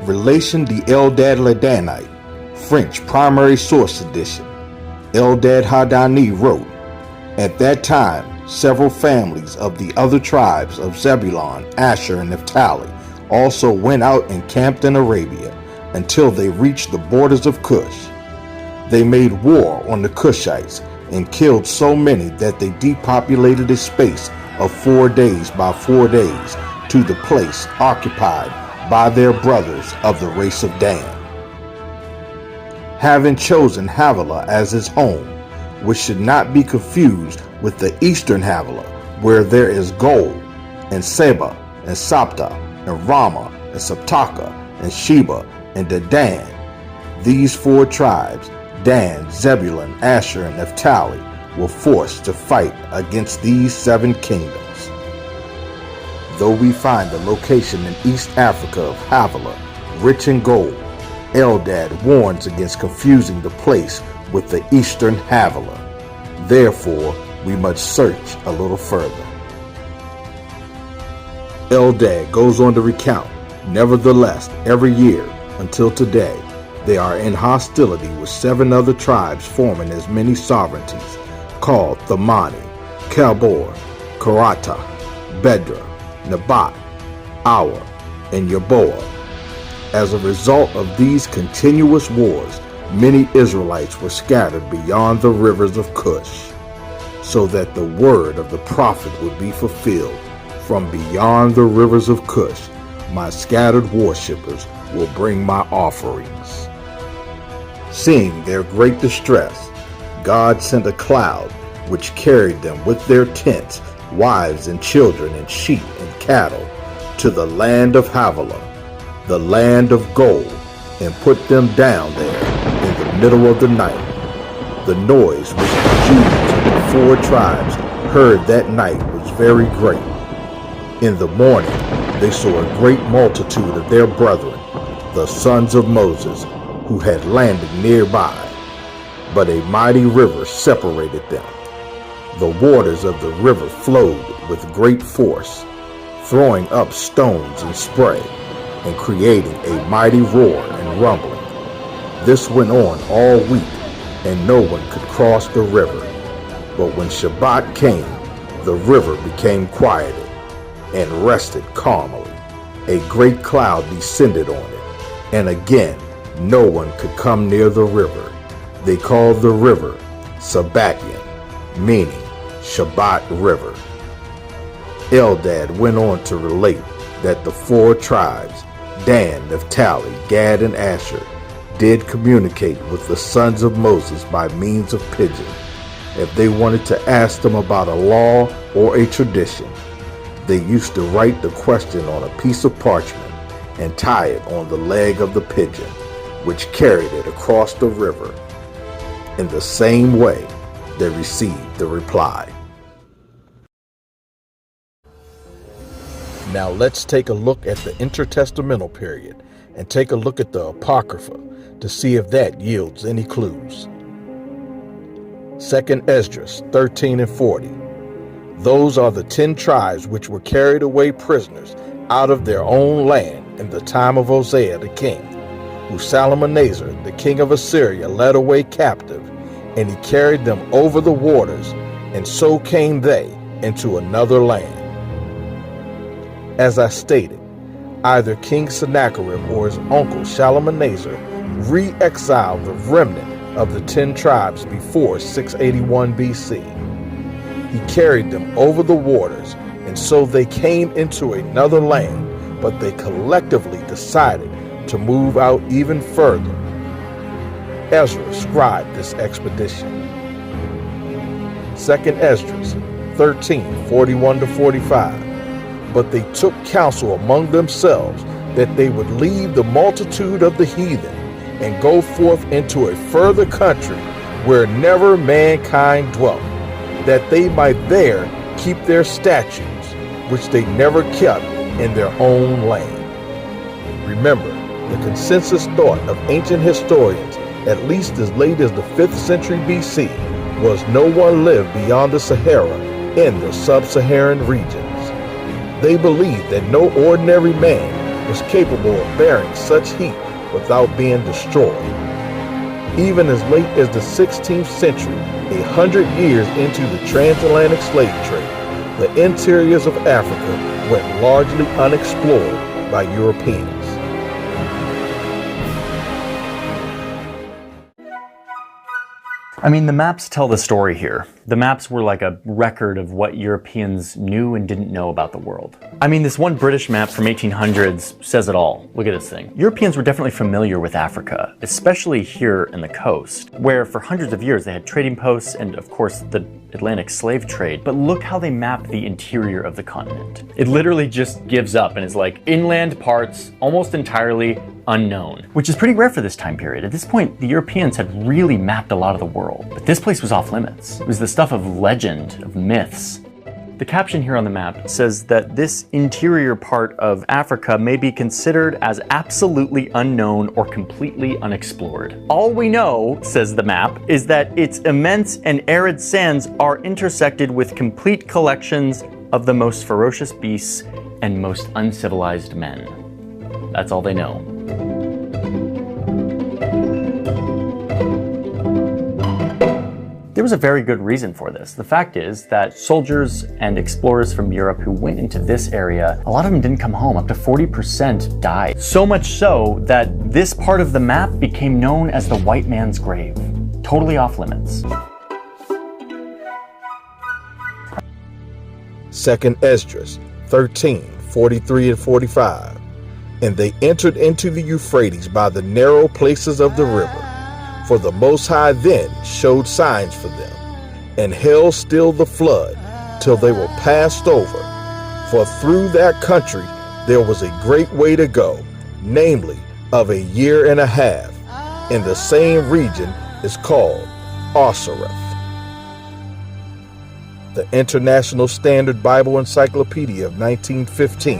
Relation d'Eldad le Danite, French Primary Source Edition, Eldad Hadani wrote, at that time several families of the other tribes of Zebulun, Asher, and Naphtali also went out and camped in Arabia until they reached the borders of Cush. They made war on the Cushites and killed so many that they depopulated a space of 4 days by 4 days to the place occupied by their brothers of the race of Dan. Having chosen Havilah as his home, which should not be confused with the eastern Havilah, where there is gold, and Seba, and Sapta, and Ramah, and Saptaka, and Sheba, and Dedan. These 4 tribes, Dan, Zebulun, Asher, and Naphtali, were forced to fight against these 7 kingdoms. Though we find the location in East Africa of Havilah rich in gold, Eldad warns against confusing the place with the eastern Havilah. Therefore, we must search a little further. Eldad goes on to recount, nevertheless, every year until today, they are in hostility with 7 other tribes forming as many sovereignties, called Thamani, Kabor, Karata, Bedra, Nabat, Awa, and Yaboa. As a result of these continuous wars, many Israelites were scattered beyond the rivers of Cush, so that the word of the prophet would be fulfilled. From beyond the rivers of Cush, my scattered worshippers will bring my offerings. Seeing their great distress, God sent a cloud which carried them with their tents, wives and children and sheep and cattle to the land of Havilah, the land of gold, and put them down there in the middle of the night. The noise which the Jews of the 4 tribes heard that night was very great. In the morning they saw a great multitude of their brethren, the sons of Moses, who had landed nearby, but a mighty river separated them. The waters of the river flowed with great force, throwing up stones and spray, and creating a mighty roar and rumbling. This went on all week, and no one could cross the river. But when Shabbat came, the river became quieted and rested calmly. a great cloud descended on it, and again no one could come near the river. They called the river Sabbakian, meaning Shabbat River. Eldad went on to relate that the 4 tribes, Dan, Naphtali, Gad, and Asher, did communicate with the sons of Moses by means of pigeon if they wanted to ask them about a law or a tradition. They used to write the question on a piece of parchment and tie it on the leg of the pigeon, which carried it across the river. In the same way, they received the reply. Now let's take a look at the intertestamental period and take a look at the Apocrypha to see if that yields any clues. 2 Esdras 13 and 40. Those are the 10 tribes which were carried away prisoners out of their own land in the time of Hosea the king, who Salmanasar the king of Assyria led away captive, and he carried them over the waters, and so came they into another land. As I stated, either King Sennacherib or his uncle Shalmaneser re-exiled the remnant of the 10 tribes before 681 BC. He carried them over the waters, and so they came into another land, but they collectively decided to move out even further. Ezra scribed this expedition. 2 Esdras 13, 41 to 45. But they took counsel among themselves that they would leave the multitude of the heathen and go forth into a further country where never mankind dwelt, that they might there keep their statutes, which they never kept in their own land. Remember, the consensus thought of ancient historians, at least as late as the 5th century BC, was no one lived beyond the Sahara in the sub-Saharan regions. They believed that no ordinary man was capable of bearing such heat without being destroyed. Even as late as the 16th century, 100 years into the transatlantic slave trade, the interiors of Africa went largely unexplored by Europeans. I mean, the maps tell the story here. The maps were like a record of what Europeans knew and didn't know about the world. I mean, this one British map from 1800s says it all. Look at this thing. Europeans were definitely familiar with Africa, especially here in the coast, where for hundreds of years they had trading posts and, of course, the Atlantic slave trade. But look how they map the interior of the continent. It literally just gives up and is like inland parts, almost entirely unknown, which is pretty rare for this time period. At this point, the Europeans had really mapped a lot of the world, but this place was off limits. It was the stuff of legend, of myths. The caption here on the map says that this interior part of Africa may be considered as absolutely unknown or completely unexplored. All we know, says the map, is that its immense and arid sands are intersected with complete collections of the most ferocious beasts and most uncivilized men. That's all they know. There was a very good reason for this. The fact is that soldiers and explorers from Europe who went into this area, a lot of them didn't come home. Up to 40% died. So much so that this part of the map became known as the white man's grave. Totally off limits. 2 Esdras 13, 43 and 45. And they entered into the Euphrates by the narrow places of the river. For the Most High then showed signs for them, and held still the flood till they were passed over. For through that country there was a great way to go, namely of a year and a half, and the same region is called Osiris. The International Standard Bible Encyclopedia of 1915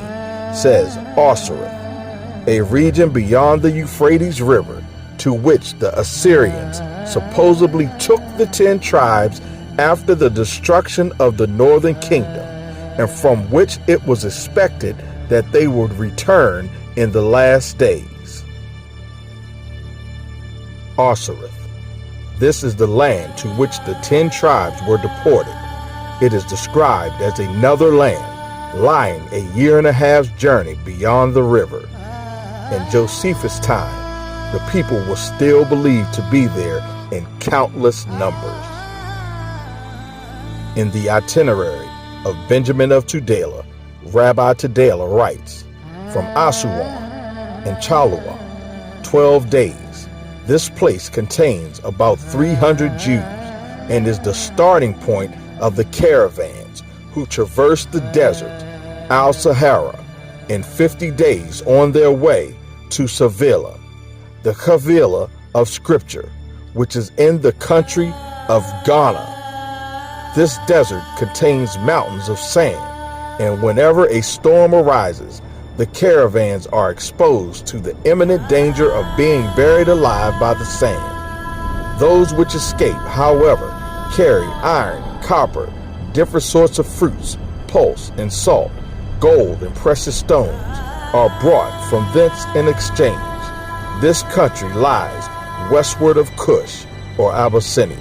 says Osiris, a region beyond the Euphrates River, to which the Assyrians supposedly took the 10 tribes after the destruction of the northern kingdom, and from which it was expected that they would return in the last days. Osiris. This is the land to which the 10 tribes were deported. It is described as another land, lying a 1.5 year journey beyond the river. In Josephus' time, the people were still believed to be there in countless numbers. In the itinerary of Benjamin of Tudela, Rabbi Tudela writes, from Asuan and Chalua, 12 days. This place contains about 300 Jews and is the starting point of the caravans who traversed the desert, Al-Sahara, in 50 days on their way to Sevilla, the Havilah of Scripture, which is in the country of Ghana. This desert contains mountains of sand, and whenever a storm arises, the caravans are exposed to the imminent danger of being buried alive by the sand. Those which escape, however, carry iron, copper, different sorts of fruits, pulse and salt, gold and precious stones are brought from thence in exchange. This country lies westward of Cush or Abyssinia.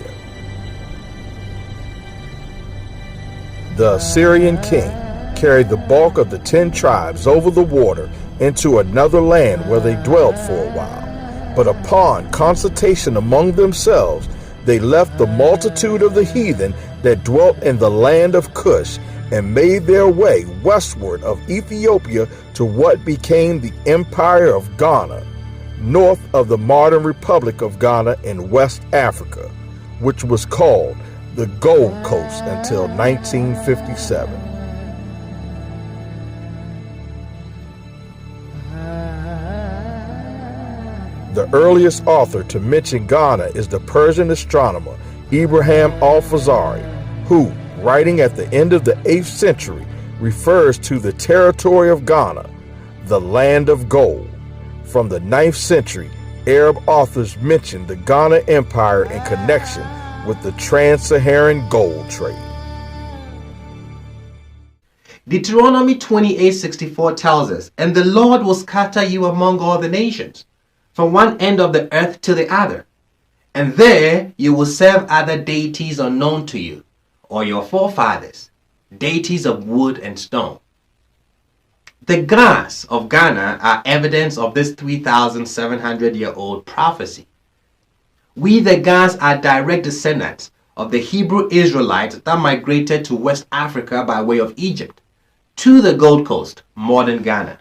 The Assyrian king carried the bulk of the 10 tribes over the water into another land where they dwelled for a while. But upon consultation among themselves, they left the multitude of the heathen that dwelt in the land of Cush and made their way westward of Ethiopia to what became the Empire of Ghana, north of the modern Republic of Ghana in West Africa, which was called the Gold Coast until 1957. The earliest author to mention Ghana is the Persian astronomer Ibrahim al-Fazari, who, writing at the end of the 8th century, refers to the territory of Ghana, the land of gold. From the 9th century, Arab authors mentioned the Ghana Empire in connection with the trans-Saharan gold trade. Deuteronomy 28:64 tells us, "And the Lord will scatter you among all the nations, from one end of the earth to the other. And there you will serve other deities unknown to you, or your forefathers, deities of wood and stone." The gods of Ghana are evidence of this 3,700-year-old prophecy. We, the gods, are direct descendants of the Hebrew Israelites that migrated to West Africa by way of Egypt to the Gold Coast, modern Ghana.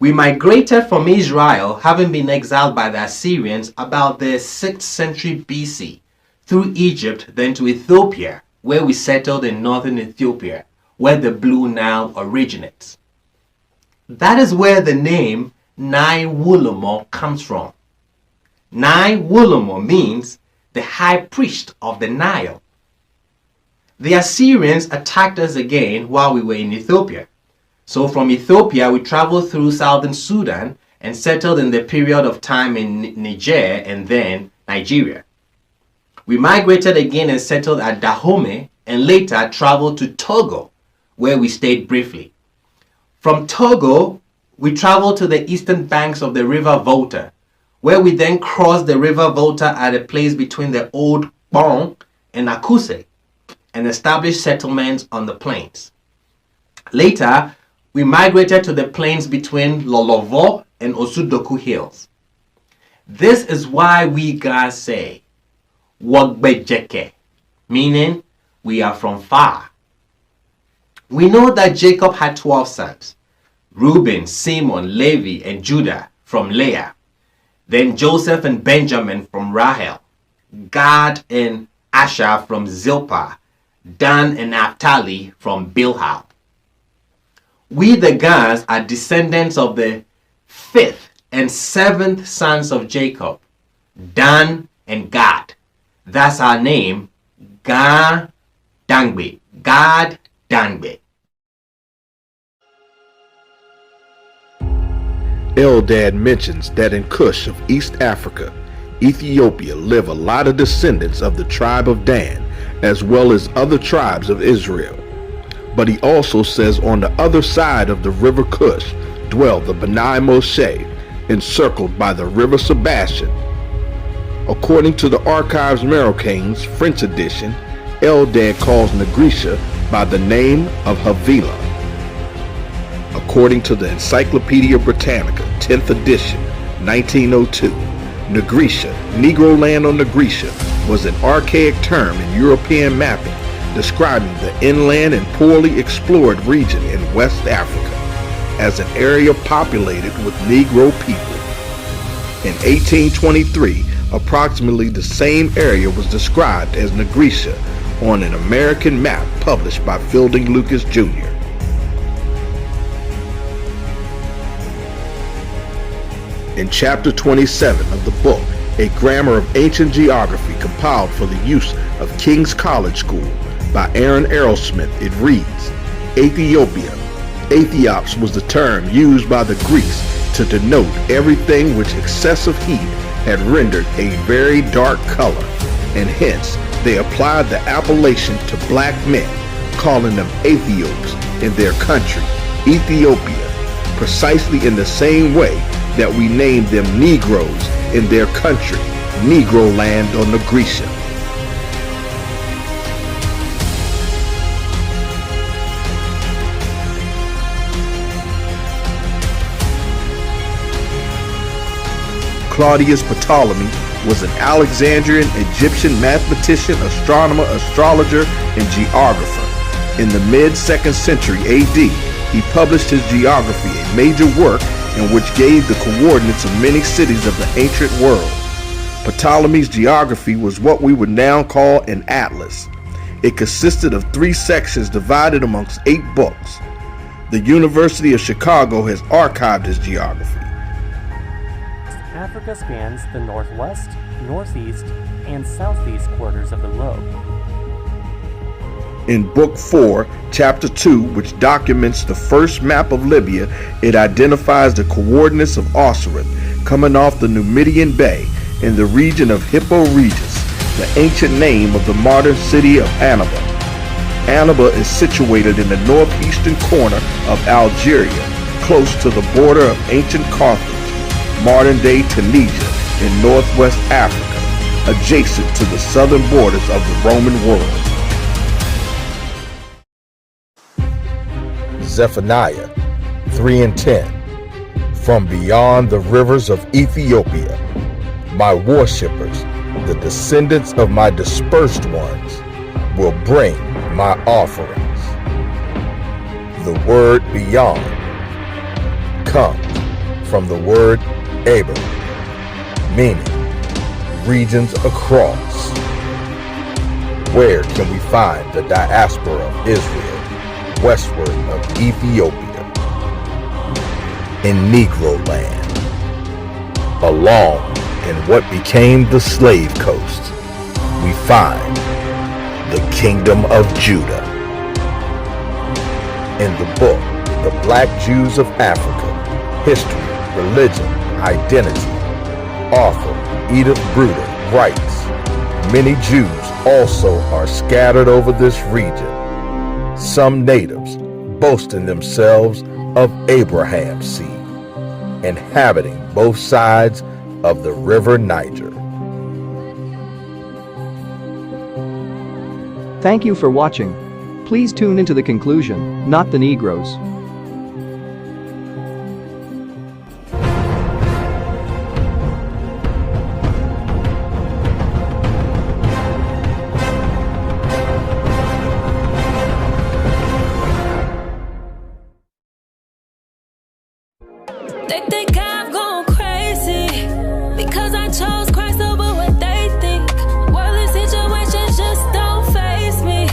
We migrated from Israel, having been exiled by the Assyrians about the 6th century BC, through Egypt, then to Ethiopia, where we settled in northern Ethiopia, where the Blue Nile originates. That is where the name Nai Wulumo comes from. Nai Wulumo means the high priest of the Nile. The Assyrians attacked us again while we were in Ethiopia. So from Ethiopia, we traveled through southern Sudan and settled in the period of time in Niger and then Nigeria. We migrated again and settled at Dahomey and later traveled to Togo, where we stayed briefly. From Togo, we traveled to the eastern banks of the River Volta, where we then crossed the River Volta at a place between the Old Bon and Akuse and established settlements on the plains. Later, we migrated to the plains between Lolovo and Osudoku Hills. This is why we guys say, Wogbejeke, meaning we are from far. We know that Jacob had 12 sons, Reuben, Simeon, Levi, and Judah from Leah, then Joseph and Benjamin from Rahel, Gad and Asher from Zilpah, Dan and Naphtali from Bilhah. We the Gads are descendants of the 5th and 7th sons of Jacob, Dan and Gad. That's our name, Gad Dangbe. Gad Dangbe. Eldad mentions that in Cush of East Africa, Ethiopia, live a lot of descendants of the tribe of Dan, as well as other tribes of Israel. But he also says on the other side of the river Cush dwell the B'nai Moshe, encircled by the river Sebastian. According to the Archives Marocains, French edition, Eldad calls Nagrisha by the name of Havilah. According to the Encyclopedia Britannica, 10th edition, 1902, Nigritia, Negro land on Nigritia, was an archaic term in European mapping describing the inland and poorly explored region in West Africa as an area populated with Negro people. In 1823, approximately the same area was described as Nigritia on an American map published by Fielding Lucas Jr. In chapter 27 of the book, A Grammar of Ancient Geography compiled for the use of King's College School by Aaron Arrowsmith, it reads, Ethiopia. Aethiops was the term used by the Greeks to denote everything which excessive heat had rendered a very dark color, and hence they applied the appellation to black men, calling them Ethiops in their country, Ethiopia, precisely in the same way that we named them Negroes in their country, Negro land or Nigritia. Claudius Ptolemy was an Alexandrian Egyptian mathematician, astronomer, astrologer, and geographer. In the mid-2nd century AD, he published his geography, a major work in which gave the coordinates of many cities of the ancient world. Ptolemy's geography was what we would now call an atlas. It consisted of 3 sections divided amongst 8 books. The University of Chicago has archived his geography. Africa spans the northwest, northeast, and southeast quarters of the globe. In Book 4, Chapter 2, which documents the first map of Libya, it identifies the coordinates of Osiris coming off the Numidian Bay in the region of Hippo Regius, the ancient name of the modern city of Annaba. Annaba is situated in the northeastern corner of Algeria, close to the border of ancient Carthage, modern-day Tunisia in northwest Africa, adjacent to the southern borders of the Roman world. Zephaniah 3:10. From beyond the rivers of Ethiopia, my worshippers, the descendants of my dispersed ones, will bring my offerings. The word beyond comes from the word Aber, meaning regions across. Where can we find the diaspora of Israel westward of Ethiopia? In Negro land, along in what became the slave coast, we find the Kingdom of Judah. In the book, The Black Jews of Africa, History, Religion, Identity, author Edith Bruder writes, many Jews also are scattered over this region, some natives boasting themselves of Abraham's seed, inhabiting both sides of the river Niger. Thank you for watching. Please tune into the conclusion, not the Negroes. They think I've gone crazy because I chose Christ over what they think. Worldly situations just don't faze me.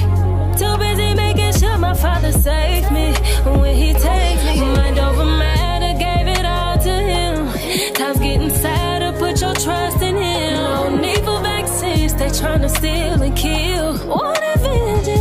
Too busy making sure my Father saved me when He takes me. Mind over matter, gave it all to Him. Time's getting sadder, put your trust in Him. No need for vaccines, they trying to steal and kill. Want vengeance.